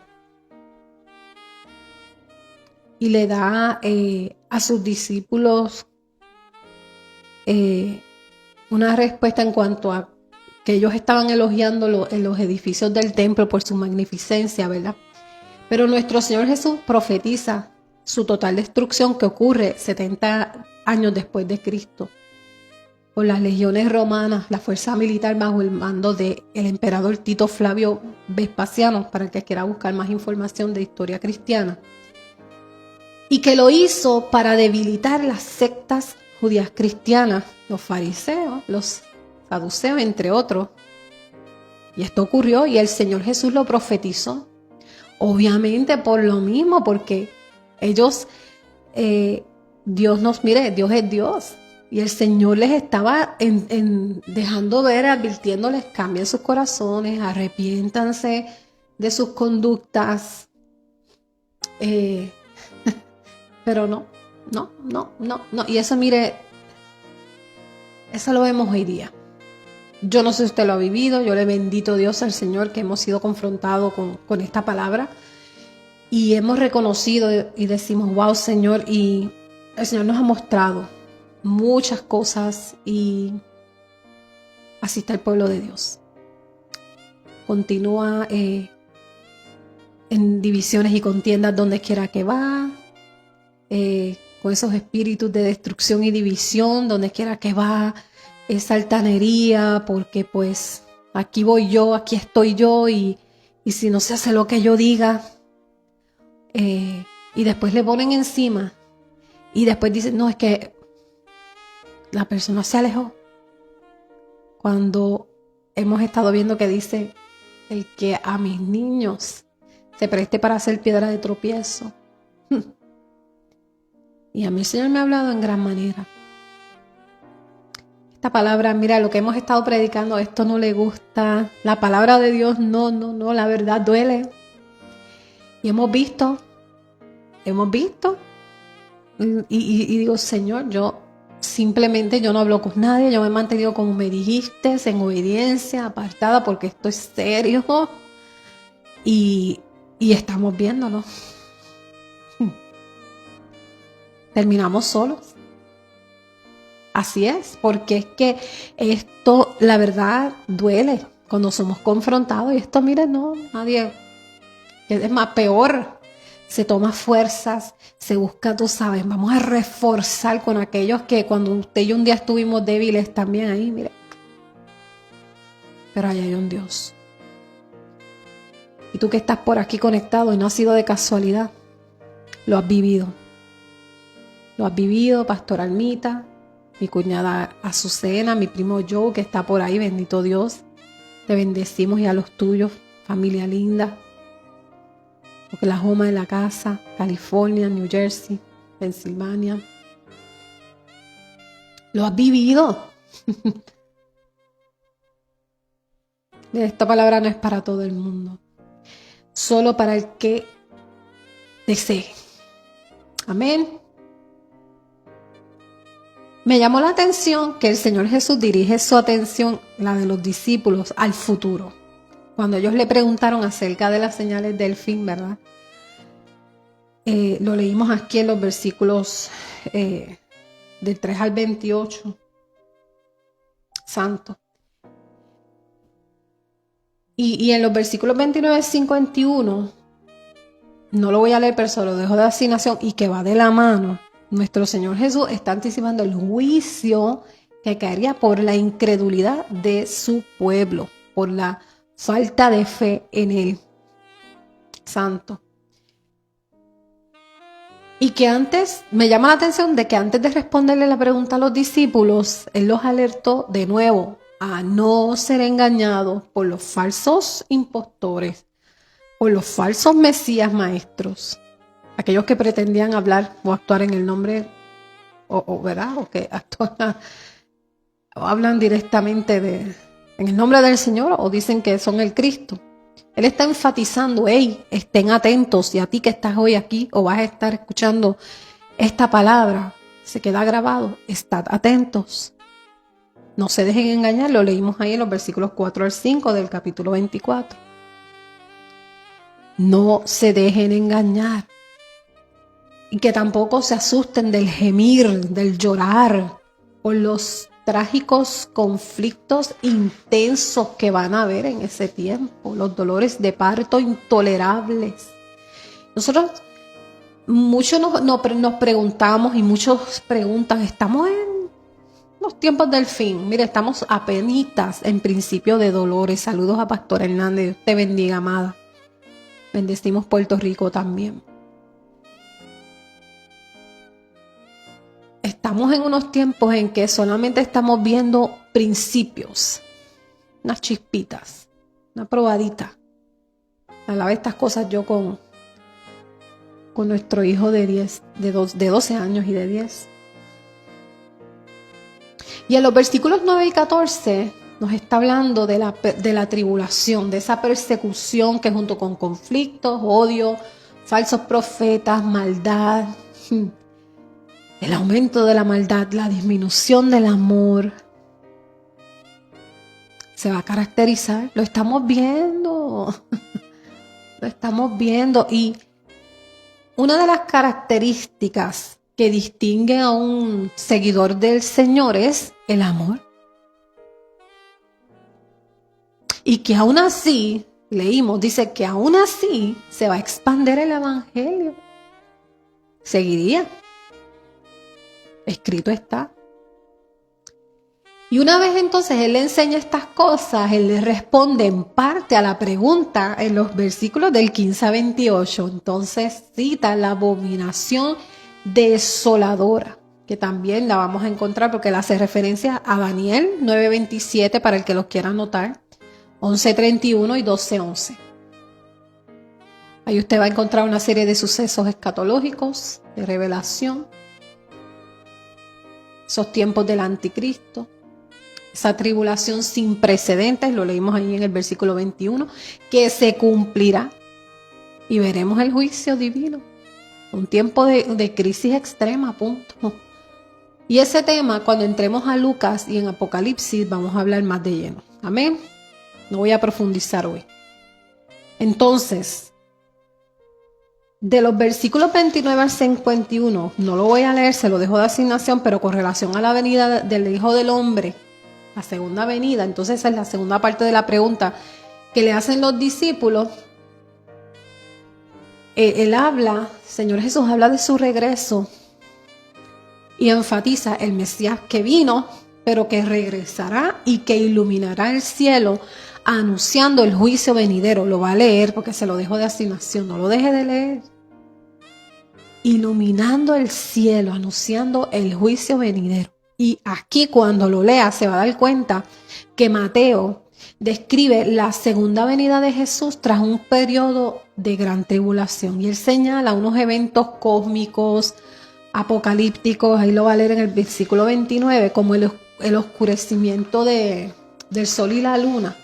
y le da a sus discípulos una respuesta en cuanto a que ellos estaban elogiándolo en los edificios del templo por su magnificencia, ¿verdad? Pero nuestro Señor Jesús profetiza su total destrucción que ocurre 70 años después de Cristo, por las legiones romanas, la fuerza militar bajo el mando del emperador Tito Flavio Vespasiano, para el que quiera buscar más información de historia cristiana, y que lo hizo para debilitar las sectas judías cristianas, los fariseos, los saduceos, entre otros. Y esto ocurrió y el Señor Jesús lo profetizó, obviamente por lo mismo, porque ellos, Dios es Dios. Y el Señor les estaba dejando ver, advirtiéndoles, cambien sus corazones, arrepiéntanse de sus conductas. Pero no. Y eso, mire, eso lo vemos hoy día. Yo no sé si usted lo ha vivido, yo le bendito Dios al Señor que hemos sido confrontados con esta palabra. Y hemos reconocido y decimos, wow, Señor, y el Señor nos ha mostrado muchas cosas y así está el pueblo de Dios. Continúa en divisiones y contiendas donde quiera que va, con esos espíritus de destrucción y división donde quiera que va, esa altanería, porque pues aquí voy yo, aquí estoy yo y si no se hace lo que yo diga, y después le ponen encima y después dicen, no, es que la persona se alejó, cuando hemos estado viendo que dice el que a mis niños se preste para hacer piedra de tropiezo. Y a mí el Señor me ha hablado en gran manera. Esta palabra, mira, lo que hemos estado predicando, esto no le gusta. La palabra de Dios, no, la verdad duele. Y hemos visto. Y digo, Señor, yo no hablo con nadie, yo me he mantenido como me dijiste, en obediencia, apartada, porque esto es serio. Y estamos viéndolo. Terminamos solos. Así es, porque es que esto, la verdad, duele cuando somos confrontados. Y esto, mire, no, nadie, es más peor. Se toma fuerzas, se busca, tú sabes, vamos a reforzar con aquellos que cuando usted y yo un día estuvimos débiles también ahí, mire. Pero ahí hay un Dios. Y tú que estás por aquí conectado y no ha sido de casualidad, lo has vivido. Lo has vivido, Pastor Almita, mi cuñada Azucena, mi primo Joe, que está por ahí, bendito Dios. Te bendecimos y a los tuyos, familia linda. Oklahoma en la casa, California, New Jersey, Pensilvania. ¿Lo has vivido? Esta palabra no es para todo el mundo, solo para el que desee. Amén. Me llamó la atención que el Señor Jesús dirige su atención, la de los discípulos, al futuro. Cuando ellos le preguntaron acerca de las señales del fin, ¿verdad? Lo leímos aquí en los versículos del 3 al 28. Santo. Y en los versículos 29 al 51, no lo voy a leer, pero se lo dejo de asignación y que va de la mano. Nuestro Señor Jesús está anticipando el juicio que caería por la incredulidad de su pueblo, por la falta de fe en Él. Santo. Y que antes, me llama la atención de que antes de responderle la pregunta a los discípulos, Él los alertó de nuevo a no ser engañados por los falsos impostores, por los falsos mesías maestros, aquellos que pretendían hablar o actuar en el nombre, ¿verdad? O que actúan o hablan directamente en el nombre del Señor o dicen que son el Cristo. Él está enfatizando, estén atentos, y a ti que estás hoy aquí o vas a estar escuchando esta palabra, se queda grabado, estad atentos. No se dejen engañar, lo leímos ahí en los versículos 4 al 5 del capítulo 24. No se dejen engañar. Y que tampoco se asusten del gemir, del llorar, por los trágicos conflictos intensos que van a haber en ese tiempo, los dolores de parto intolerables. Nosotros, muchos nos preguntamos y muchos preguntan, ¿estamos en los tiempos del fin? Mire, estamos apenitas en principio de dolores. Saludos a Pastor Hernández, Dios te bendiga, amada. Bendecimos Puerto Rico también. Estamos en unos tiempos en que solamente estamos viendo principios, unas chispitas, una probadita. Hablaba estas cosas yo con nuestro hijo de 12 años y de 10. Y en los versículos 9 y 14 nos está hablando de la tribulación, de esa persecución que junto con conflictos, odio, falsos profetas, maldad, el aumento de la maldad, la disminución del amor, se va a caracterizar. Lo estamos viendo. Lo estamos viendo. Y una de las características que distingue a un seguidor del Señor es el amor. Y que aún así, leímos, dice que aún así se va a expandir el evangelio. Seguiría. Escrito está. Y una vez entonces Él le enseña estas cosas, Él le responde en parte a la pregunta en los versículos del 15 a 28. Entonces cita la abominación desoladora, que también la vamos a encontrar porque le hace referencia a Daniel 9:27 para el que los quiera anotar, 11:31 y 12:11. Ahí usted va a encontrar una serie de sucesos escatológicos, de revelación, esos tiempos del anticristo, esa tribulación sin precedentes, lo leímos ahí en el versículo 21, que se cumplirá y veremos el juicio divino. Un tiempo de crisis extrema, punto. Y ese tema, cuando entremos a Lucas y en Apocalipsis, vamos a hablar más de lleno. Amén. No voy a profundizar hoy. Entonces, de los versículos 29 al 51, no lo voy a leer, se lo dejo de asignación, pero con relación a la venida del Hijo del Hombre, la segunda venida, entonces esa es la segunda parte de la pregunta que le hacen los discípulos. Él habla, Señor Jesús habla de su regreso y enfatiza el Mesías que vino, pero que regresará y que iluminará el cielo, anunciando el juicio venidero. Lo va a leer porque se lo dejo de asignación, no lo deje de leer. Iluminando el cielo, anunciando el juicio venidero. Y aquí cuando lo lea se va a dar cuenta que Mateo describe la segunda venida de Jesús tras un periodo de gran tribulación. Y él señala unos eventos cósmicos, apocalípticos, ahí lo va a leer en el versículo 29, como el oscurecimiento del sol y la luna,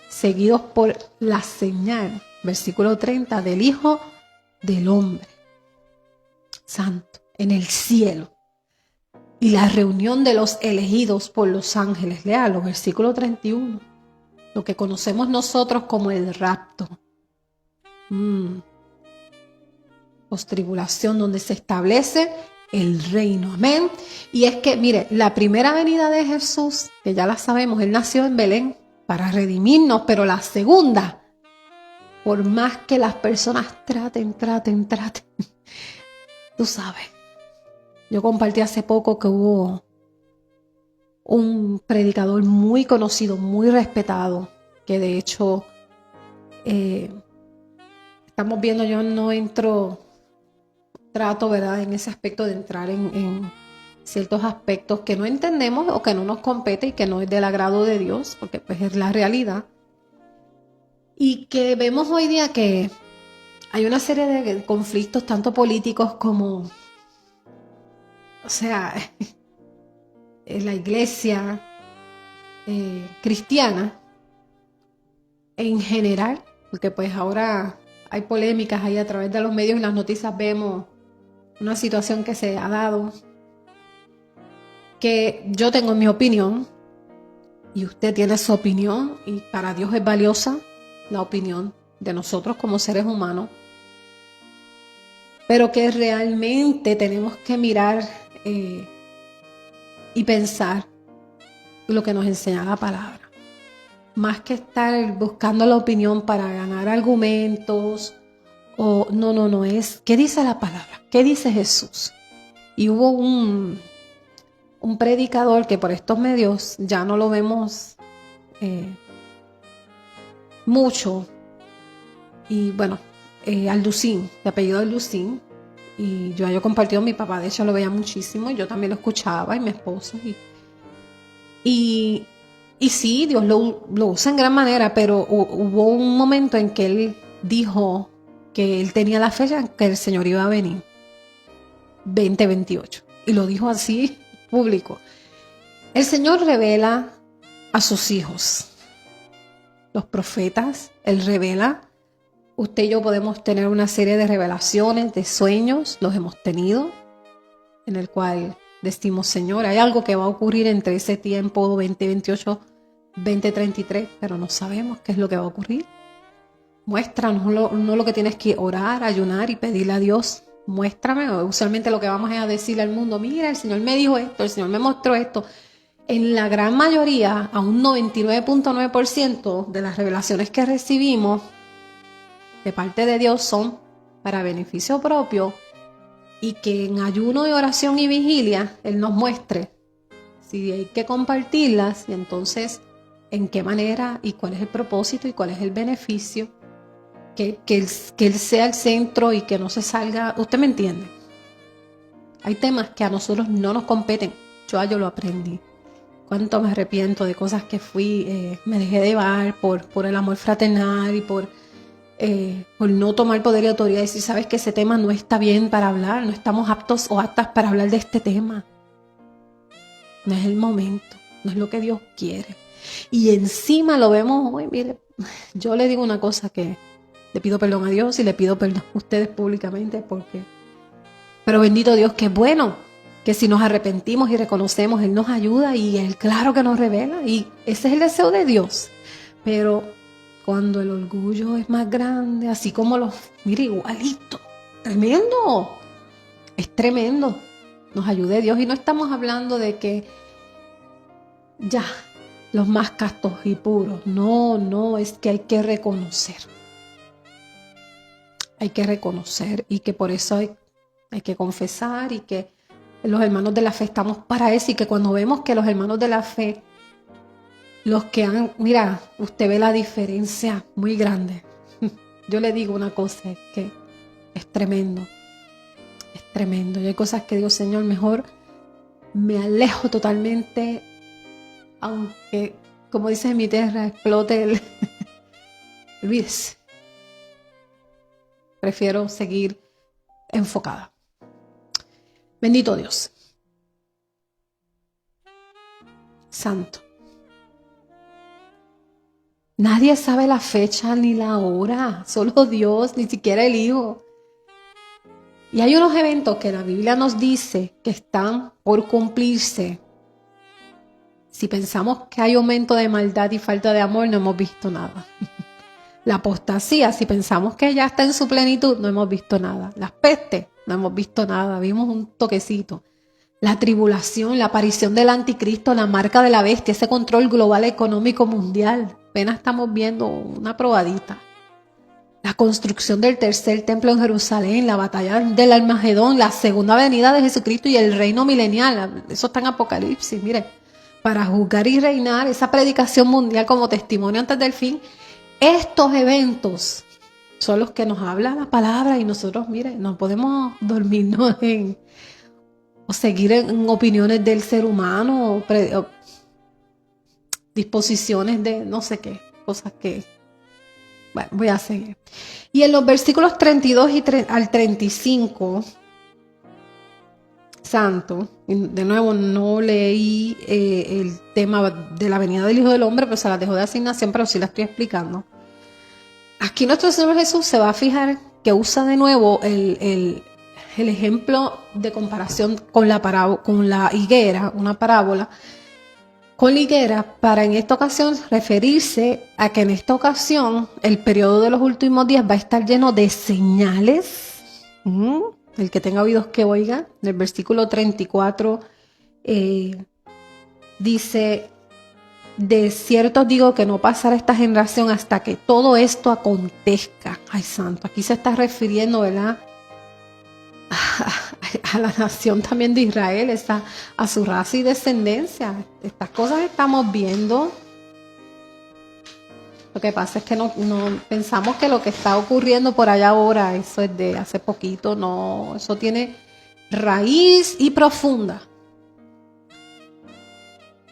seguidos por la señal, versículo 30, del Hijo del Hombre Santo en el cielo. Y la reunión de los elegidos por los ángeles. Léalo, versículo 31. Lo que conocemos nosotros como el rapto. Postribulación, donde se establece el reino. Amén. Y es que, mire, la primera venida de Jesús, que ya la sabemos, él nació en Belén para redimirnos, pero la segunda, por más que las personas traten, tú sabes. Yo compartí hace poco que hubo un predicador muy conocido, muy respetado, que de hecho estamos viendo, yo no trato, ¿verdad?, en ese aspecto de entrar en ciertos aspectos que no entendemos o que no nos compete y que no es del agrado de Dios, porque pues es la realidad. Y que vemos hoy día que hay una serie de conflictos, tanto políticos como, o sea, en la iglesia cristiana en general, porque pues ahora hay polémicas ahí a través de los medios y las noticias, vemos una situación que se ha dado, que yo tengo mi opinión y usted tiene su opinión, y para Dios es valiosa la opinión de nosotros como seres humanos, pero que realmente tenemos que mirar y pensar lo que nos enseña la palabra. Más que estar buscando la opinión para ganar argumentos, o no, es ¿qué dice la palabra? ¿Qué dice Jesús? Y hubo un predicador que por estos medios ya no lo vemos mucho, y bueno, Alducín, de apellido Alducín, y yo he compartido, mi papá de hecho lo veía muchísimo, y yo también lo escuchaba, y mi esposo, y sí, Dios lo usa en gran manera, pero hubo un momento en que él dijo que él tenía la fecha en que el Señor iba a venir, 2028, y lo dijo así público. El Señor revela a sus hijos, los profetas. Él revela. Usted y yo podemos tener una serie de revelaciones, de sueños, los hemos tenido, en el cual decimos, Señor, hay algo que va a ocurrir entre ese tiempo 2028, 2033, pero no sabemos qué es lo que va a ocurrir. Muéstranos, no lo que tienes que orar, ayunar y pedirle a Dios. Muéstrame. Usualmente lo que vamos es a decirle al mundo, mira, el Señor me dijo esto, el Señor me mostró esto. En la gran mayoría, a un 99.9% de las revelaciones que recibimos de parte de Dios son para beneficio propio, y que en ayuno y oración y vigilia Él nos muestre si hay que compartirlas, y entonces en qué manera y cuál es el propósito y cuál es el beneficio, que Él sea el centro y que no se salga. Usted me entiende. Hay temas que a nosotros no nos competen. Yo lo aprendí. Cuánto me arrepiento de cosas que me dejé llevar por el amor fraternal y por no tomar poder y autoridad y decir, sabes que ese tema no está bien para hablar, no estamos aptos o aptas para hablar de este tema. No es el momento, no es lo que Dios quiere. Y encima lo vemos hoy, mire, yo le digo una cosa, que le pido perdón a Dios y le pido perdón a ustedes públicamente, pero bendito Dios, que es bueno, que si nos arrepentimos y reconocemos, Él nos ayuda y Él claro que nos revela, y ese es el deseo de Dios. Pero cuando el orgullo es más grande, así como mire, igualito, tremendo, es tremendo. Nos ayude Dios, y no estamos hablando de que ya los más castos y puros, no, es que hay que reconocer, y que por eso hay que confesar, y que los hermanos de la fe estamos para eso, y que cuando vemos que los hermanos de la fe, mira, usted ve la diferencia muy grande. Yo le digo una cosa, es que es tremendo, y hay cosas que digo, Señor, mejor me alejo totalmente, aunque, como dice en mi tierra, explote el virus. Prefiero seguir enfocada. Bendito Dios. Santo. Nadie sabe la fecha ni la hora, solo Dios, ni siquiera el Hijo. Y hay unos eventos que la Biblia nos dice que están por cumplirse. Si pensamos que hay aumento de maldad y falta de amor, no hemos visto nada. La apostasía, si pensamos que ya está en su plenitud, no hemos visto nada. Las pestes, no hemos visto nada, vimos un toquecito. La tribulación, la aparición del anticristo, la marca de la bestia, ese control global económico mundial. Apenas estamos viendo una probadita. La construcción del tercer templo en Jerusalén, la batalla del Armagedón, la segunda venida de Jesucristo y el reino milenial. Eso está en Apocalipsis, mire. Para juzgar y reinar, esa predicación mundial como testimonio antes del fin. Estos eventos son los que nos habla la palabra y nosotros, mire, no podemos dormirnos o seguir en opiniones del ser humano o disposiciones de no sé qué, cosas que... Bueno, voy a seguir. Y en los versículos 32 al 35, Santo, de nuevo no leí el tema de la venida del Hijo del Hombre, pero se las dejo de asignación, pero sí la estoy explicando. Aquí nuestro Señor Jesús se va a fijar que usa de nuevo el ejemplo de comparación con la higuera, una parábola, con la higuera, para en esta ocasión referirse a que en esta ocasión el periodo de los últimos días va a estar lleno de señales. El que tenga oídos que oiga. En el versículo 34 dice: de cierto digo que no pasará esta generación hasta que todo esto acontezca. Ay, santo, aquí se está refiriendo, ¿verdad?, a la nación también de Israel, a su raza y descendencia. Estas cosas estamos viendo. Lo que pasa es que no pensamos que lo que está ocurriendo por allá ahora, eso es de hace poquito. No, eso tiene raíz y profunda.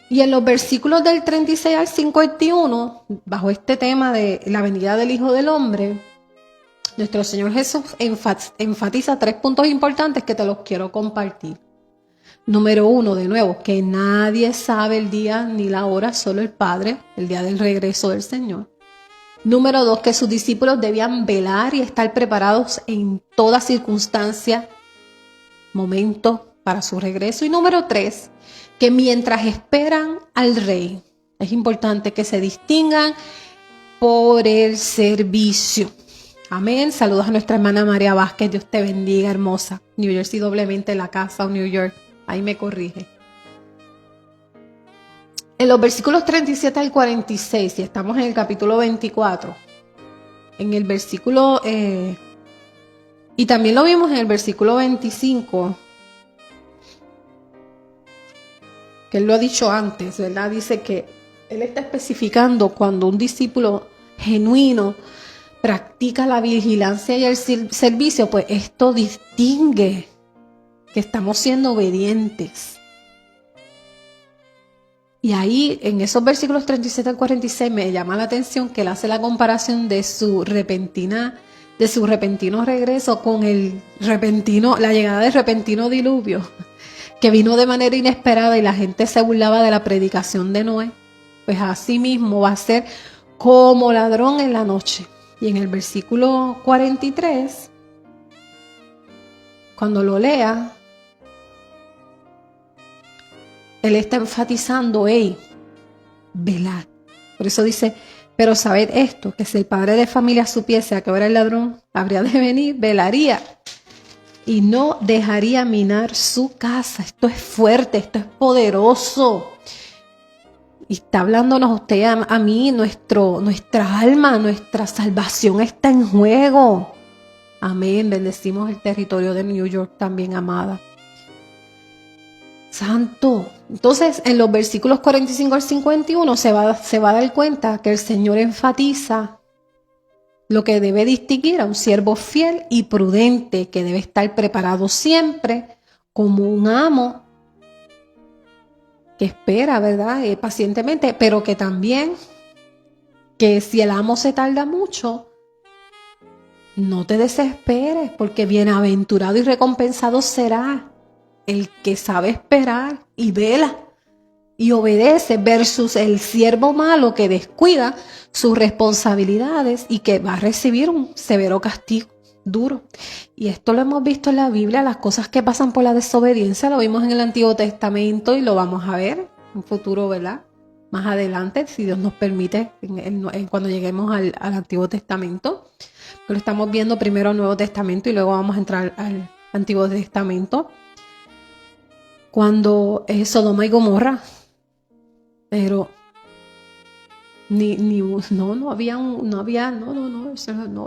Y en los versículos del 36 al 51, bajo este tema de la venida del Hijo del Hombre, nuestro Señor Jesús enfatiza 3 puntos importantes que te los quiero compartir. Número 1, de nuevo, que nadie sabe el día ni la hora, solo el Padre, el día del regreso del Señor. Número 2, que sus discípulos debían velar y estar preparados en toda circunstancia, momento para su regreso. Y número 3, que mientras esperan al Rey, es importante que se distingan por el servicio. Amén. Saludos a nuestra hermana María Vázquez. Dios te bendiga, hermosa. New Jersey doblemente la casa, o New York. Ahí me corrige. En los versículos 37 al 46, y estamos en el capítulo 24, en el versículo, y también lo vimos en el versículo 25, que él lo ha dicho antes, ¿verdad? Dice que él está especificando cuando un discípulo genuino practica la vigilancia y el servicio, pues esto distingue que estamos siendo obedientes. Y ahí, en esos versículos 37 al 46, me llama la atención que él hace la comparación de su repentino regreso con la llegada del repentino diluvio, que vino de manera inesperada y la gente se burlaba de la predicación de Noé. Pues así mismo va a ser como ladrón en la noche. Y en el versículo 43, cuando lo lea, él está enfatizando, velad. Por eso dice, pero sabed esto, que si el padre de familia supiese a qué hora el ladrón habría de venir, velaría y no dejaría minar su casa. Esto es fuerte, esto es poderoso. Y está hablándonos a usted, a mí, nuestra alma, nuestra salvación está en juego. Amén. Bendecimos el territorio de New York también, amada. Santo. Entonces, en los versículos 45 al 51 se va a dar cuenta que el Señor enfatiza lo que debe distinguir a un siervo fiel y prudente, que debe estar preparado siempre como un amo que espera, ¿verdad? Pacientemente, pero que también, que si el amo se tarda mucho, no te desesperes, porque bienaventurado y recompensado será el que sabe esperar y vela y obedece versus el siervo malo que descuida sus responsabilidades y que va a recibir un severo castigo duro. Y esto lo hemos visto en la Biblia, las cosas que pasan por la desobediencia, lo vimos en el Antiguo Testamento y lo vamos a ver en un futuro, ¿verdad? Más adelante, si Dios nos permite, cuando lleguemos al Antiguo Testamento. Pero estamos viendo primero el Nuevo Testamento y luego vamos a entrar al Antiguo Testamento. Cuando Sodoma y Gomorra, pero no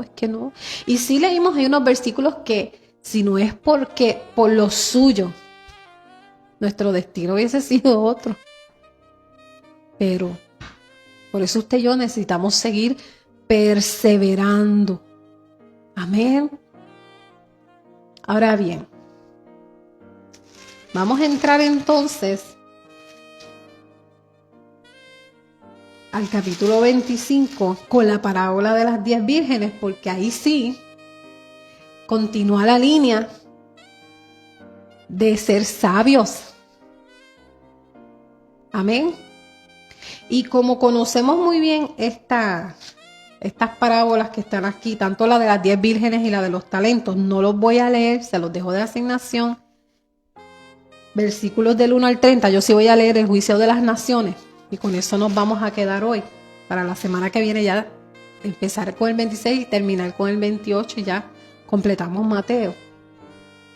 es que no. Y sí leímos ahí unos versículos que si no es porque por lo suyo, nuestro destino hubiese sido otro. Pero por eso usted y yo necesitamos seguir perseverando. Amén. Ahora bien, vamos a entrar entonces al capítulo 25 con la parábola de las 10 vírgenes, porque ahí sí continúa la línea de ser sabios. Amén. Y como conocemos muy bien estas parábolas que están aquí, tanto la de las 10 vírgenes y la de los talentos, no los voy a leer, se los dejo de asignación. Versículos del 1 al 30, yo sí voy a leer el juicio de las naciones. Y con eso nos vamos a quedar hoy. Para la semana que viene ya empezar con el 26 y terminar con el 28 y ya completamos Mateo.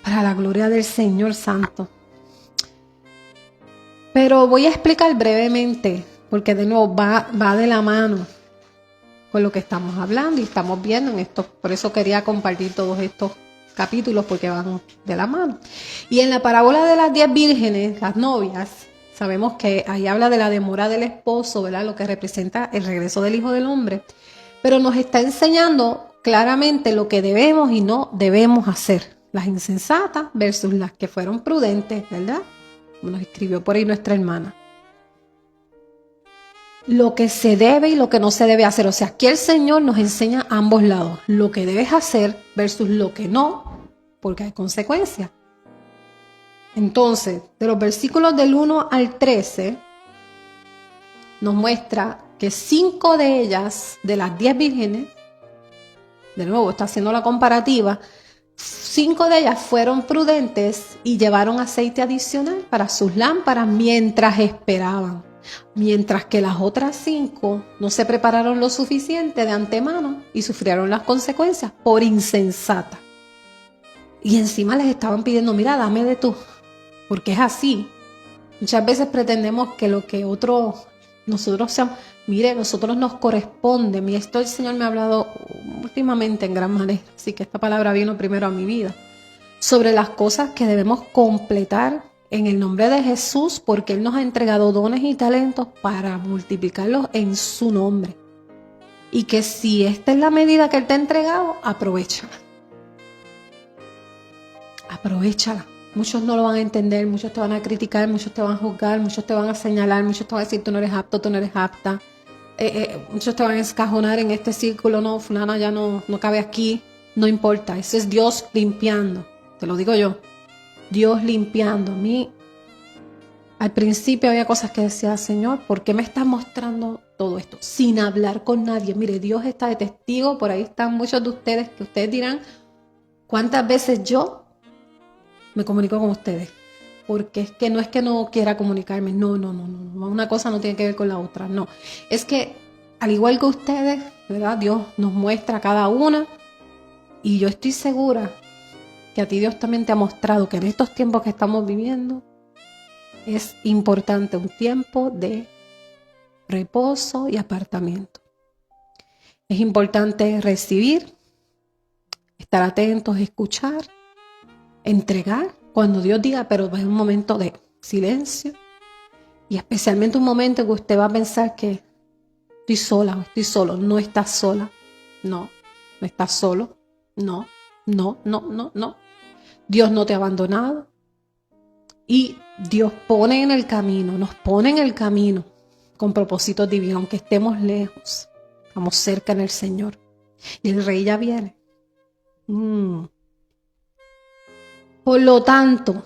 Para la gloria del Señor Santo. Pero voy a explicar brevemente, porque de nuevo va de la mano con lo que estamos hablando y estamos viendo en esto. Por eso quería compartir todos estos capítulos, porque van de la mano. Y en la parábola de las 10 vírgenes, las novias, sabemos que ahí habla de la demora del esposo, ¿verdad? Lo que representa el regreso del Hijo del Hombre. Pero nos está enseñando claramente lo que debemos y no debemos hacer. Las insensatas versus las que fueron prudentes, ¿verdad? Nos escribió por ahí nuestra hermana. Lo que se debe y lo que no se debe hacer. O sea, aquí el Señor nos enseña ambos lados. Lo que debes hacer versus lo que no, porque hay consecuencias. Entonces, de los versículos del 1 al 13, nos muestra que 5 de ellas, de las 10 vírgenes, de nuevo está haciendo la comparativa, 5 de ellas fueron prudentes y llevaron aceite adicional para sus lámparas mientras esperaban. Mientras que las otras 5 no se prepararon lo suficiente de antemano y sufrieron las consecuencias por insensata. Y encima les estaban pidiendo, mira, dame de tú, porque es así. Muchas veces pretendemos que lo que nosotros seamos, mire, nosotros nos corresponde. Y esto el Señor me ha hablado últimamente en gran manera, así que esta palabra vino primero a mi vida, sobre las cosas que debemos completar en el nombre de Jesús, porque Él nos ha entregado dones y talentos para multiplicarlos en su nombre. Y que si esta es la medida que Él te ha entregado, aprovechala. Aprovechala. Muchos no lo van a entender, muchos te van a criticar, muchos te van a juzgar, muchos te van a señalar, muchos te van a decir tú no eres apto, tú no eres apta. Muchos te van a escajonar en este círculo, no, fulana ya no cabe aquí. No importa, ese es Dios limpiando, te lo digo yo. Dios limpiando. A mí, al principio había cosas que decía, Señor, ¿por qué me estás mostrando todo esto? Sin hablar con nadie. Mire, Dios está de testigo, por ahí están muchos de ustedes que ustedes dirán, ¿cuántas veces yo me comunico con ustedes? Porque es que no quiera comunicarme. No. Una cosa no tiene que ver con la otra. No. Es que, al igual que ustedes, ¿verdad? Dios nos muestra a cada una y yo estoy segura que a ti Dios también te ha mostrado que en estos tiempos que estamos viviendo es importante un tiempo de reposo y apartamiento. Es importante recibir, estar atentos, escuchar, entregar cuando Dios diga, pero es un momento de silencio y especialmente un momento en que usted va a pensar que estoy sola o estoy solo. No estás sola, no estás solo, no. Dios no te ha abandonado Y Dios pone en el camino, nos pone en el camino con propósitos divinos, aunque estemos lejos, estamos cerca en el Señor. Y el Rey ya viene. Por lo tanto,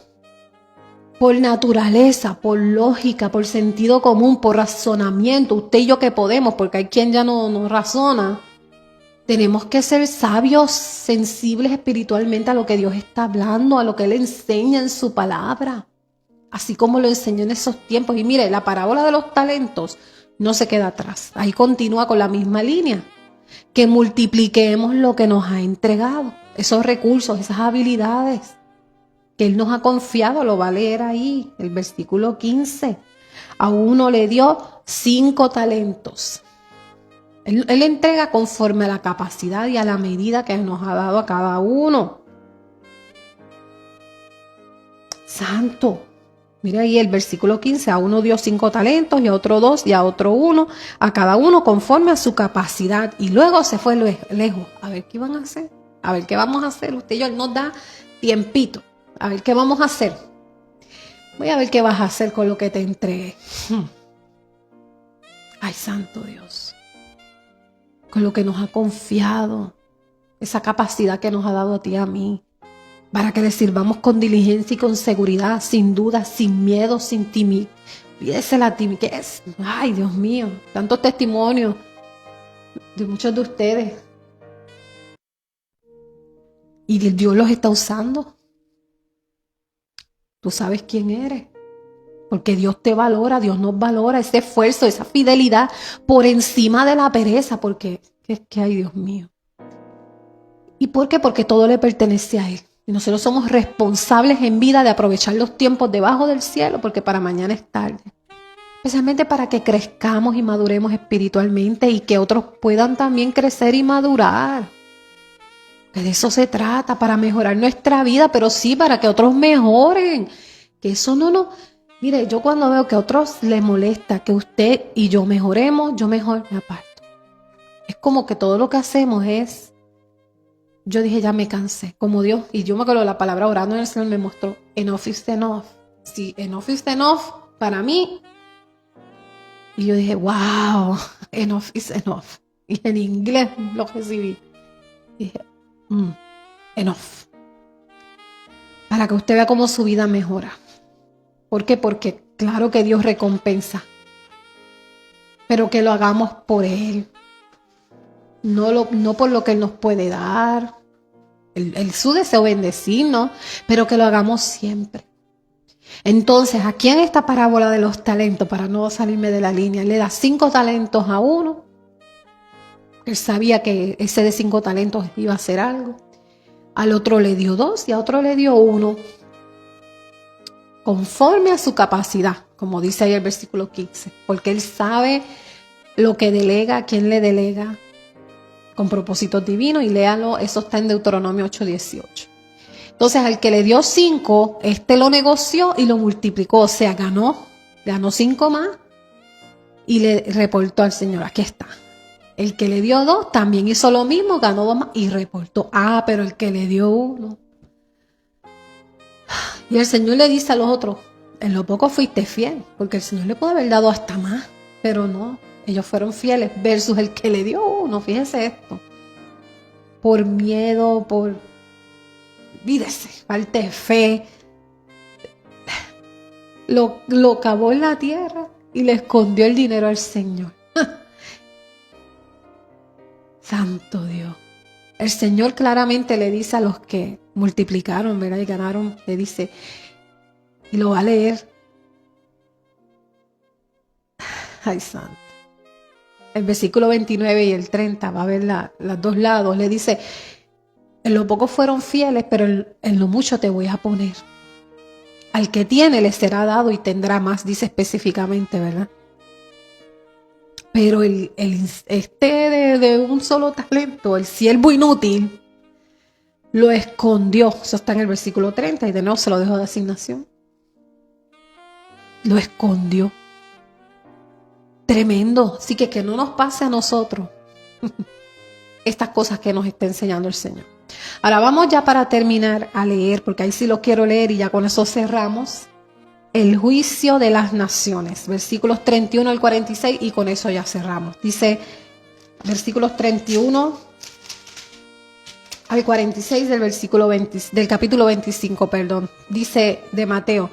por naturaleza, por lógica, por sentido común, por razonamiento, usted y yo que podemos, porque hay quien ya no razona, tenemos que ser sabios, sensibles espiritualmente a lo que Dios está hablando, a lo que Él enseña en su palabra, así como lo enseñó en esos tiempos. Y mire, la parábola de los talentos no se queda atrás, ahí continúa con la misma línea, que multipliquemos lo que nos ha entregado, esos recursos, esas habilidades que Él nos ha confiado. Lo va a leer ahí, el versículo 15. A uno le dio 5 talentos. Él entrega conforme a la capacidad y a la medida que nos ha dado a cada uno. Santo. Mira ahí el versículo 15. A uno dio 5 talentos y a otro 2 y a otro 1. A cada uno conforme a su capacidad. Y luego se fue lejos. A ver qué iban a hacer. A ver qué vamos a hacer. Usted y yo, Él nos da tiempito. A ver qué vamos a hacer. Voy a ver qué vas a hacer con lo que te entregué. Ay, santo Dios. Con lo que nos ha confiado. Esa capacidad que nos ha dado a ti y a mí. Para que le sirvamos con diligencia y con seguridad, sin duda, sin miedo, sin timidez. Pídese la timidez. Ay, Dios mío. Tantos testimonios de muchos de ustedes. Y Dios los está usando. Tú sabes quién eres, porque Dios te valora, Dios nos valora, ese esfuerzo, esa fidelidad por encima de la pereza, porque es que ay, Dios mío. ¿Y por qué? Porque todo le pertenece a Él. Y nosotros somos responsables en vida de aprovechar los tiempos debajo del cielo, porque para mañana es tarde. Especialmente para que crezcamos y maduremos espiritualmente y que otros puedan también crecer y madurar. Que de eso se trata, para mejorar nuestra vida, pero sí para que otros mejoren. Que eso no. Mire, yo cuando veo que a otros les molesta que usted y yo mejoremos, yo mejor me aparto. Es como que todo lo que hacemos es, yo dije, ya me cansé, como Dios, y yo me acuerdo la palabra orando en el Señor me mostró, enough is enough. Sí, enough is enough para mí. Y yo dije, wow, enough is enough. Y en inglés lo recibí. Y dije, enough. Para que usted vea cómo su vida mejora. ¿Por qué? Porque claro que Dios recompensa. Pero que lo hagamos por Él. No por lo que Él nos puede dar. Su deseo bendecirnos. Pero que lo hagamos siempre. Entonces, aquí en esta parábola de los talentos, para no salirme de la línea, le da 5 talentos a uno. Él sabía que ese de 5 talentos iba a hacer algo. Al otro le dio 2 y a otro le dio 1. Conforme a su capacidad, como dice ahí el versículo 15. Porque Él sabe lo que delega, a quién le delega, con propósitos divinos. Y léalo, eso está en Deuteronomio 8:18. Entonces, al que le dio 5, lo negoció y lo multiplicó. O sea, ganó 5 más y le reportó al Señor. Aquí está. El que le dio 2 también hizo lo mismo, ganó 2 más y reportó. Pero el que le dio 1. Y el Señor le dice a los otros, en lo poco fuiste fiel, porque el Señor le puede haber dado hasta más, pero no, ellos fueron fieles versus el que le dio 1. Fíjese esto. Por miedo, olvídese, falta de fe. Lo cavó en la tierra y le escondió el dinero al Señor. Santo Dios. El Señor claramente le dice a los que multiplicaron, ¿verdad? Y ganaron, le dice, y lo va a leer. Ay, santo. El versículo 29 y el 30, va a ver los dos lados. Le dice, en lo poco fueron fieles, pero en lo mucho te voy a poner. Al que tiene le será dado y tendrá más, dice específicamente, ¿verdad? Pero de un solo talento, el siervo inútil, lo escondió. Eso está en el versículo 30 y de nuevo se lo dejó de asignación. Lo escondió. Tremendo. Así que no nos pase a nosotros estas cosas que nos está enseñando el Señor. Ahora vamos ya para terminar a leer, porque ahí sí lo quiero leer y ya con eso cerramos. el juicio de las naciones. Versículos 31 al 46 y con eso ya cerramos. Dice, versículos 31 al 46 del capítulo 25, dice de Mateo: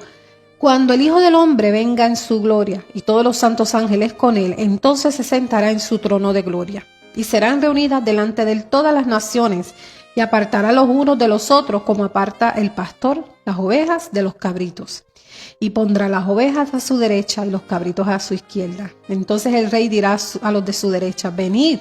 cuando el Hijo del Hombre venga en su gloria y todos los santos ángeles con él, entonces se sentará en su trono de gloria. Y serán reunidas delante de él todas las naciones, y apartará los unos de los otros, como aparta el pastor las ovejas de los cabritos. Y pondrá las ovejas a su derecha y los cabritos a su izquierda. Entonces el rey dirá a los de su derecha: venid,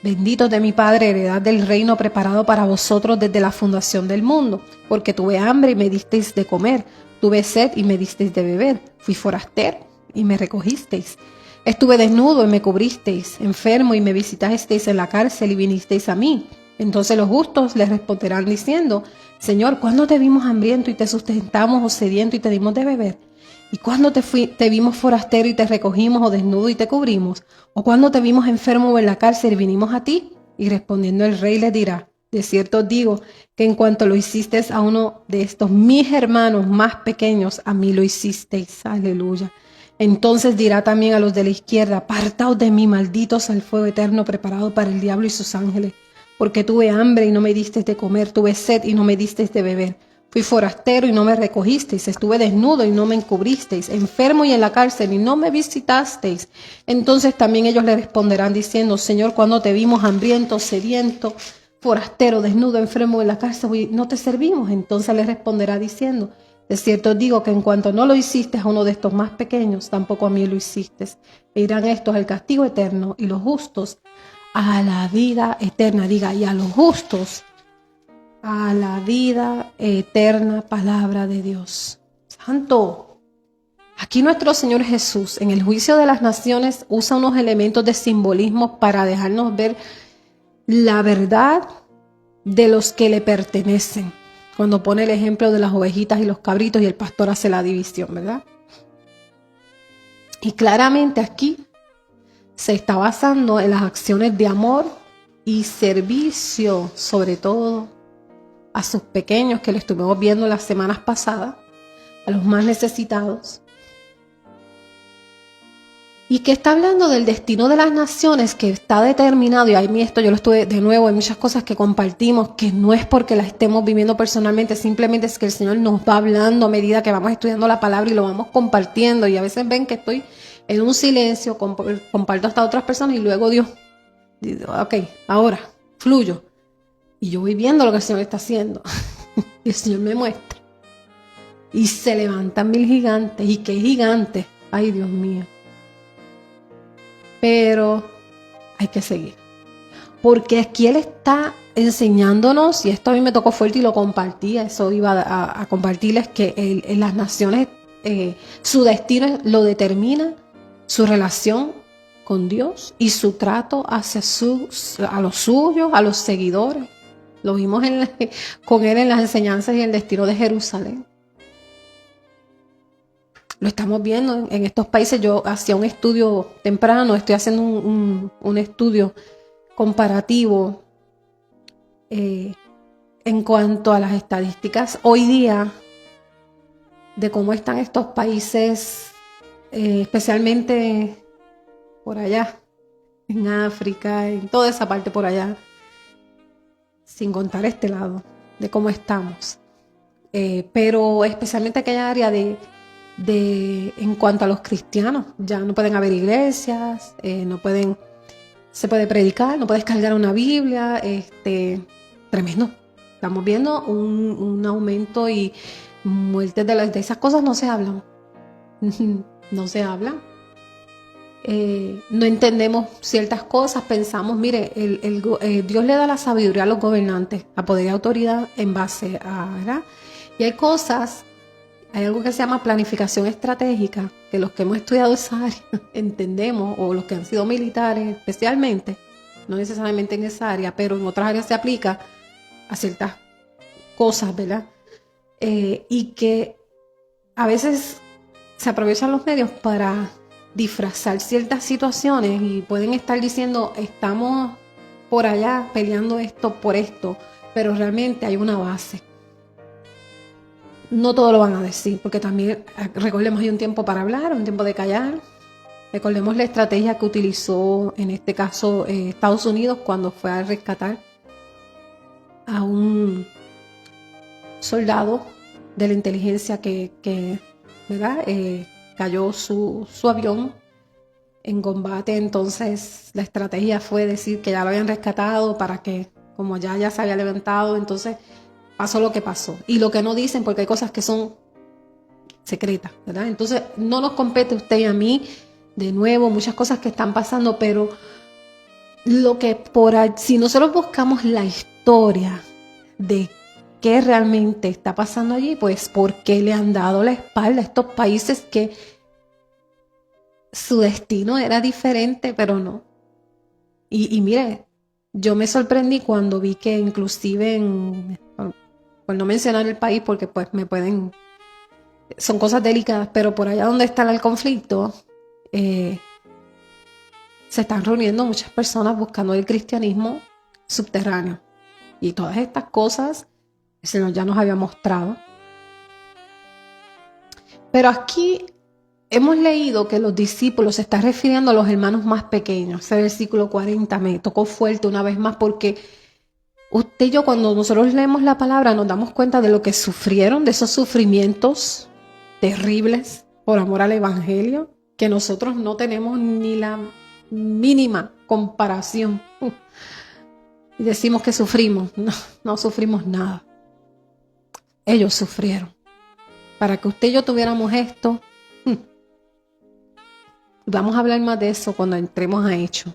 benditos de mi Padre, heredad del reino preparado para vosotros desde la fundación del mundo. Porque tuve hambre y me disteis de comer, tuve sed y me disteis de beber, fui forastero y me recogisteis. Estuve desnudo y me cubristeis, enfermo y me visitasteis en la cárcel y vinisteis a mí. Entonces los justos les responderán diciendo: Señor, ¿cuándo te vimos hambriento y te sustentamos, o sediento y te dimos de beber? ¿Y cuándo te vimos forastero y te recogimos, o desnudo y te cubrimos? ¿O cuándo te vimos enfermo o en la cárcel y vinimos a ti? Y respondiendo el rey les dirá: de cierto os digo que en cuanto lo hicisteis a uno de estos mis hermanos más pequeños, a mí lo hicisteis. Aleluya. Entonces dirá también a los de la izquierda: apartaos de mí, malditos, al fuego eterno preparado para el diablo y sus ángeles. Porque tuve hambre y no me disteis de comer, tuve sed y no me disteis de beber. Fui forastero y no me recogisteis, estuve desnudo y no me encubristeis, enfermo y en la cárcel y no me visitasteis. Entonces también ellos le responderán diciendo: Señor, ¿cuándo te vimos hambriento, sediento, forastero, desnudo, enfermo en la cárcel y no te servimos? Entonces le responderá diciendo: de cierto os digo que en cuanto no lo hiciste a uno de estos más pequeños, tampoco a mí lo hiciste. E irán estos al castigo eterno y los justos a la vida eterna. Diga, y a los justos a la vida eterna. Palabra de Dios. Santo. Aquí nuestro Señor Jesús, en el juicio de las naciones, usa unos elementos de simbolismo para dejarnos ver la verdad de los que le pertenecen. Cuando pone el ejemplo de las ovejitas y los cabritos y el pastor hace la división, ¿verdad? Y claramente aquí se está basando en las acciones de amor y servicio, sobre todo a sus pequeños, que lo estuvimos viendo las semanas pasadas, a los más necesitados. Y que está hablando del destino de las naciones, que está determinado, y a mí esto yo lo estuve de nuevo, hay muchas cosas que compartimos, que no es porque las estemos viviendo personalmente, simplemente es que el Señor nos va hablando a medida que vamos estudiando la palabra y lo vamos compartiendo, y a veces ven que estoy en un silencio, comparto hasta otras personas y luego Dios dice: ok, ahora fluyo. Y yo voy viendo lo que el Señor está haciendo. Y el Señor me muestra. Y se levantan 1000 gigantes. ¿Y qué gigantes? Ay, Dios mío. Pero hay que seguir. Porque aquí Él está enseñándonos, y esto a mí me tocó fuerte y lo compartí, eso iba a compartirles, que en las naciones su destino lo determina su relación con Dios y su trato hacia a los suyos, a los seguidores. Lo vimos con Él en las enseñanzas y el destino de Jerusalén. Lo estamos viendo en estos países. Yo hacía un estudio temprano, estoy haciendo un estudio comparativo en cuanto a las estadísticas hoy día de cómo están estos países, especialmente por allá, en África, en toda esa parte por allá, sin contar este lado, de cómo estamos. Pero especialmente aquella área en cuanto a los cristianos, ya no pueden haber iglesias, se puede predicar, no puedes cargar una Biblia, tremendo. Estamos viendo un aumento y muertes de esas cosas no se hablan. No se hablan. No entendemos ciertas cosas, pensamos, mire, Dios le da la sabiduría a los gobernantes, a poder y autoridad en base a, ¿verdad? Y hay cosas, hay algo que se llama planificación estratégica, que los que hemos estudiado esa área entendemos, o los que han sido militares especialmente, no necesariamente en esa área, pero en otras áreas se aplica a ciertas cosas, ¿verdad? Y que a veces se aprovechan los medios para disfrazar ciertas situaciones y pueden estar diciendo: estamos por allá peleando esto por esto, pero realmente hay una base. No todo lo van a decir, porque también recordemos hay un tiempo para hablar, un tiempo de callar. Recordemos la estrategia que utilizó en este caso Estados Unidos cuando fue a rescatar a un soldado de la inteligencia que ¿verdad? Cayó su avión en combate. Entonces la estrategia fue decir que ya lo habían rescatado para que como ya se había levantado, entonces pasó lo que pasó. Y lo que no dicen, porque hay cosas que son secretas, ¿verdad? Entonces no nos compete a usted y a mí, de nuevo, muchas cosas que están pasando, pero lo que si nosotros buscamos la historia de qué realmente está pasando allí, pues por qué le han dado la espalda a estos países que su destino era diferente, pero no. Y mire, yo me sorprendí cuando vi que inclusive por no mencionar el país, porque pues son cosas delicadas, pero por allá donde está el conflicto, se están reuniendo muchas personas buscando el cristianismo subterráneo. Y todas estas cosas el Señor ya nos había mostrado. Pero aquí hemos leído que los discípulos se están refiriendo a los hermanos más pequeños. Ese versículo 40 me tocó fuerte una vez más porque usted y yo cuando nosotros leemos la palabra nos damos cuenta de lo que sufrieron, de esos sufrimientos terribles por amor al evangelio, que nosotros no tenemos ni la mínima comparación. Y decimos que sufrimos. No sufrimos nada. Ellos sufrieron. Para que usted y yo tuviéramos esto. Vamos a hablar más de eso cuando entremos a Hechos.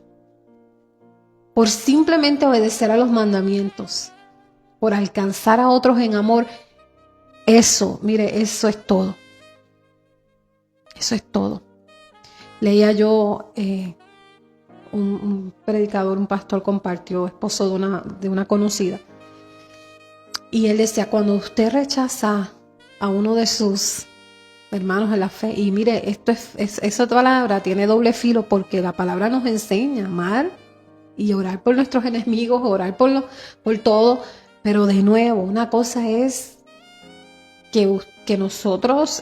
Por simplemente obedecer a los mandamientos, por alcanzar a otros en amor, eso, mire, eso es todo. Eso es todo. Leía yo, un predicador, un pastor compartió, esposo de una conocida, y él decía, cuando usted rechaza a uno de sus hermanos en la fe, y mire, esa palabra tiene doble filo porque la palabra nos enseña a amar y orar por nuestros enemigos, orar por todo, pero de nuevo, una cosa es que nosotros,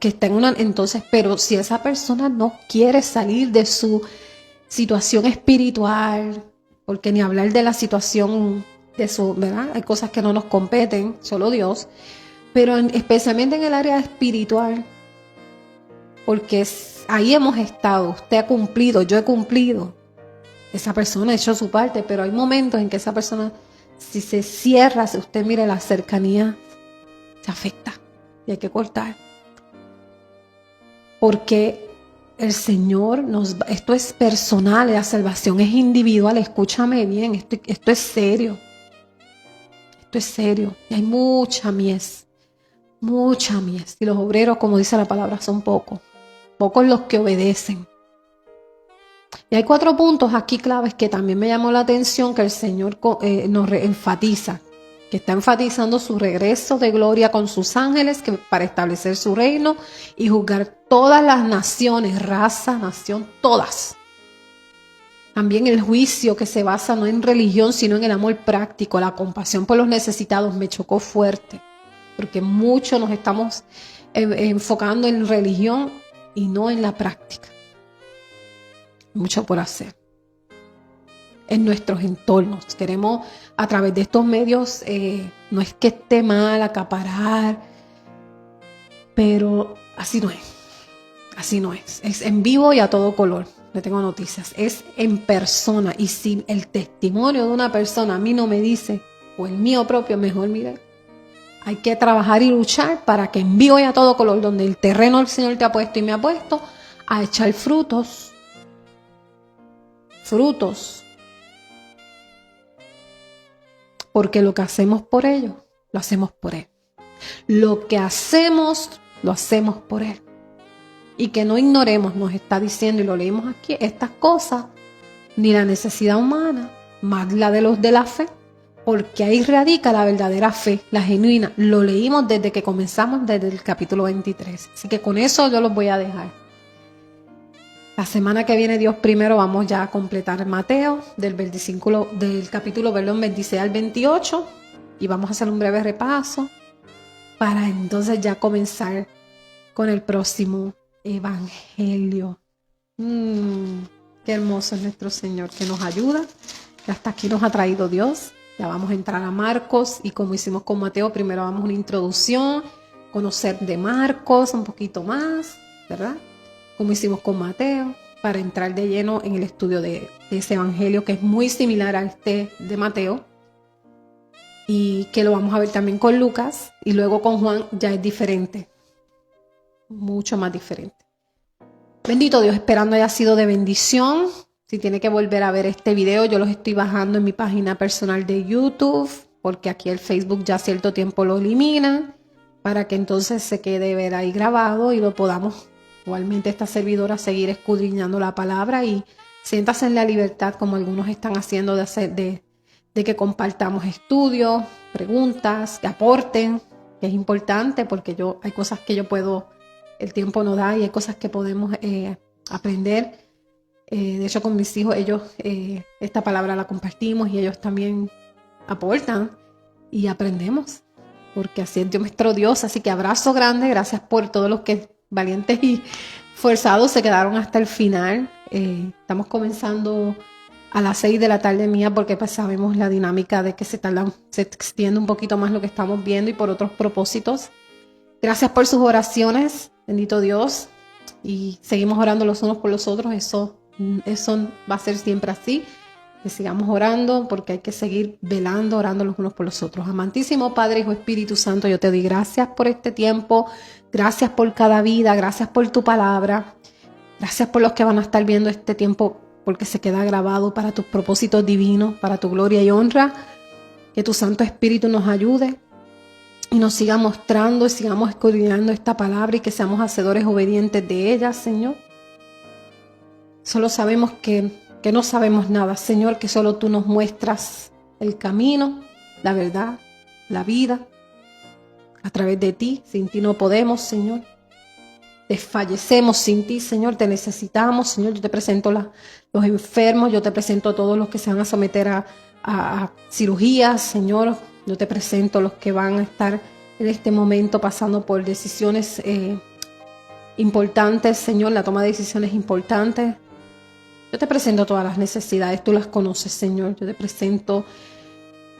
que está en una, entonces, pero si esa persona no quiere salir de su situación espiritual, porque ni hablar de la situación de su, ¿verdad? Hay cosas que no nos competen, solo Dios, pero especialmente en el área espiritual, porque ahí hemos estado, usted ha cumplido, yo he cumplido, esa persona ha hecho su parte, pero hay momentos en que esa persona, si se cierra, si usted mire la cercanía, se afecta y hay que cortar. Porque el Señor esto es personal, la salvación es individual, escúchame bien, esto es serio. Esto es serio y hay mucha mies. Y los obreros, como dice la palabra, son pocos los que obedecen. Y hay 4 puntos aquí claves que también me llamó la atención que el Señor nos enfatiza, que está enfatizando su regreso de gloria con sus ángeles para establecer su reino y juzgar todas las naciones, raza, nación, todas. También el juicio que se basa no en religión, sino en el amor práctico, la compasión por los necesitados, me chocó fuerte, porque muchos nos estamos enfocando en religión y no en la práctica. Mucho por hacer en nuestros entornos. Queremos a través de estos medios, no es que esté mal acaparar, pero así no es. Es en vivo y a todo color. Le tengo noticias, es en persona. Y si el testimonio de una persona a mí no me dice, o el mío propio, mejor mire, hay que trabajar y luchar para que en vivo y a todo color, donde el terreno el Señor te ha puesto y me ha puesto, a echar frutos. Porque lo que hacemos por ellos, lo hacemos por Él. Lo que hacemos, lo hacemos por Él. Y que no ignoremos, nos está diciendo, y lo leímos aquí, estas cosas, ni la necesidad humana, más la de los de la fe, porque ahí radica la verdadera fe, la genuina. Lo leímos desde que comenzamos, desde el capítulo 23. Así que con eso yo los voy a dejar. La semana que viene, Dios primero, vamos ya a completar Mateo, del capítulo 26 al 28, y vamos a hacer un breve repaso. para entonces ya comenzar con el próximo evangelio. Qué hermoso es nuestro Señor, que nos ayuda, que hasta aquí nos ha traído Dios. Ya vamos a entrar a Marcos y como hicimos con Mateo, primero vamos a una introducción, conocer de Marcos un poquito más, ¿verdad? Como hicimos con Mateo, para entrar de lleno en el estudio de ese evangelio que es muy similar a este de Mateo y que lo vamos a ver también con Lucas, y luego con Juan ya es diferente, mucho más diferente. Bendito Dios, esperando haya sido de bendición. Si tiene que volver a ver este video, yo los estoy bajando en mi página personal de YouTube, porque aquí el Facebook ya cierto tiempo lo elimina, para que entonces se quede ver ahí grabado y lo podamos, igualmente esta servidora, seguir escudriñando la palabra, y siéntase en la libertad, como algunos están haciendo, de que compartamos estudios, preguntas, que aporten, que es importante, porque hay cosas que yo puedo, el tiempo no da, y hay cosas que podemos aprender. De hecho, con mis hijos, ellos esta palabra la compartimos y ellos también aportan y aprendemos, porque así es nuestro Dios. Así que abrazo grande, gracias por todos los que valientes y forzados se quedaron hasta el final. Estamos comenzando a las 6 de la tarde mía, porque pues sabemos la dinámica de que se extiende un poquito más lo que estamos viendo y por otros propósitos. Gracias por sus oraciones, bendito Dios, y seguimos orando los unos por los otros. Eso va a ser siempre así, que sigamos orando, porque hay que seguir velando, orando los unos por los otros. Amantísimo Padre, Hijo, Espíritu Santo, yo te doy gracias por este tiempo, gracias por cada vida, gracias por tu palabra, gracias por los que van a estar viendo este tiempo, porque se queda grabado para tus propósitos divinos, para tu gloria y honra. Que tu Santo Espíritu nos ayude y nos siga mostrando y sigamos escudriñando esta palabra, y que seamos hacedores obedientes de ella, Señor. Solo sabemos que no sabemos nada, Señor, que solo tú nos muestras el camino, la verdad, la vida. A través de ti, sin ti no podemos, Señor. Desfallecemos sin ti, Señor, te necesitamos, Señor. Yo te presento los enfermos, yo te presento a todos los que se van a someter a cirugías, Señor. Yo te presento a los que van a estar en este momento pasando por decisiones importantes, Señor, la toma de decisiones importantes. Yo te presento todas las necesidades, tú las conoces, Señor. Yo te presento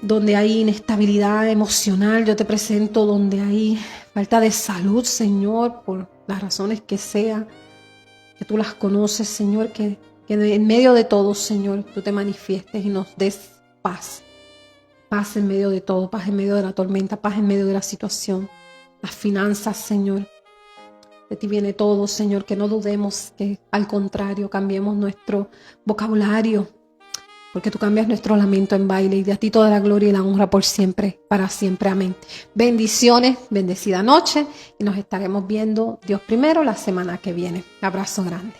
donde hay inestabilidad emocional, yo te presento donde hay falta de salud, Señor, por las razones que sea, que tú las conoces, Señor, que en medio de todo, Señor, tú te manifiestes y nos des paz. Paz en medio de todo, paz en medio de la tormenta, paz en medio de la situación. Las finanzas, Señor. De ti viene todo, Señor, que no dudemos, que al contrario cambiemos nuestro vocabulario, porque tú cambias nuestro lamento en baile, y de a ti toda la gloria y la honra por siempre, para siempre. Amén. Bendiciones, bendecida noche, y nos estaremos viendo, Dios primero, la semana que viene. Abrazo grande.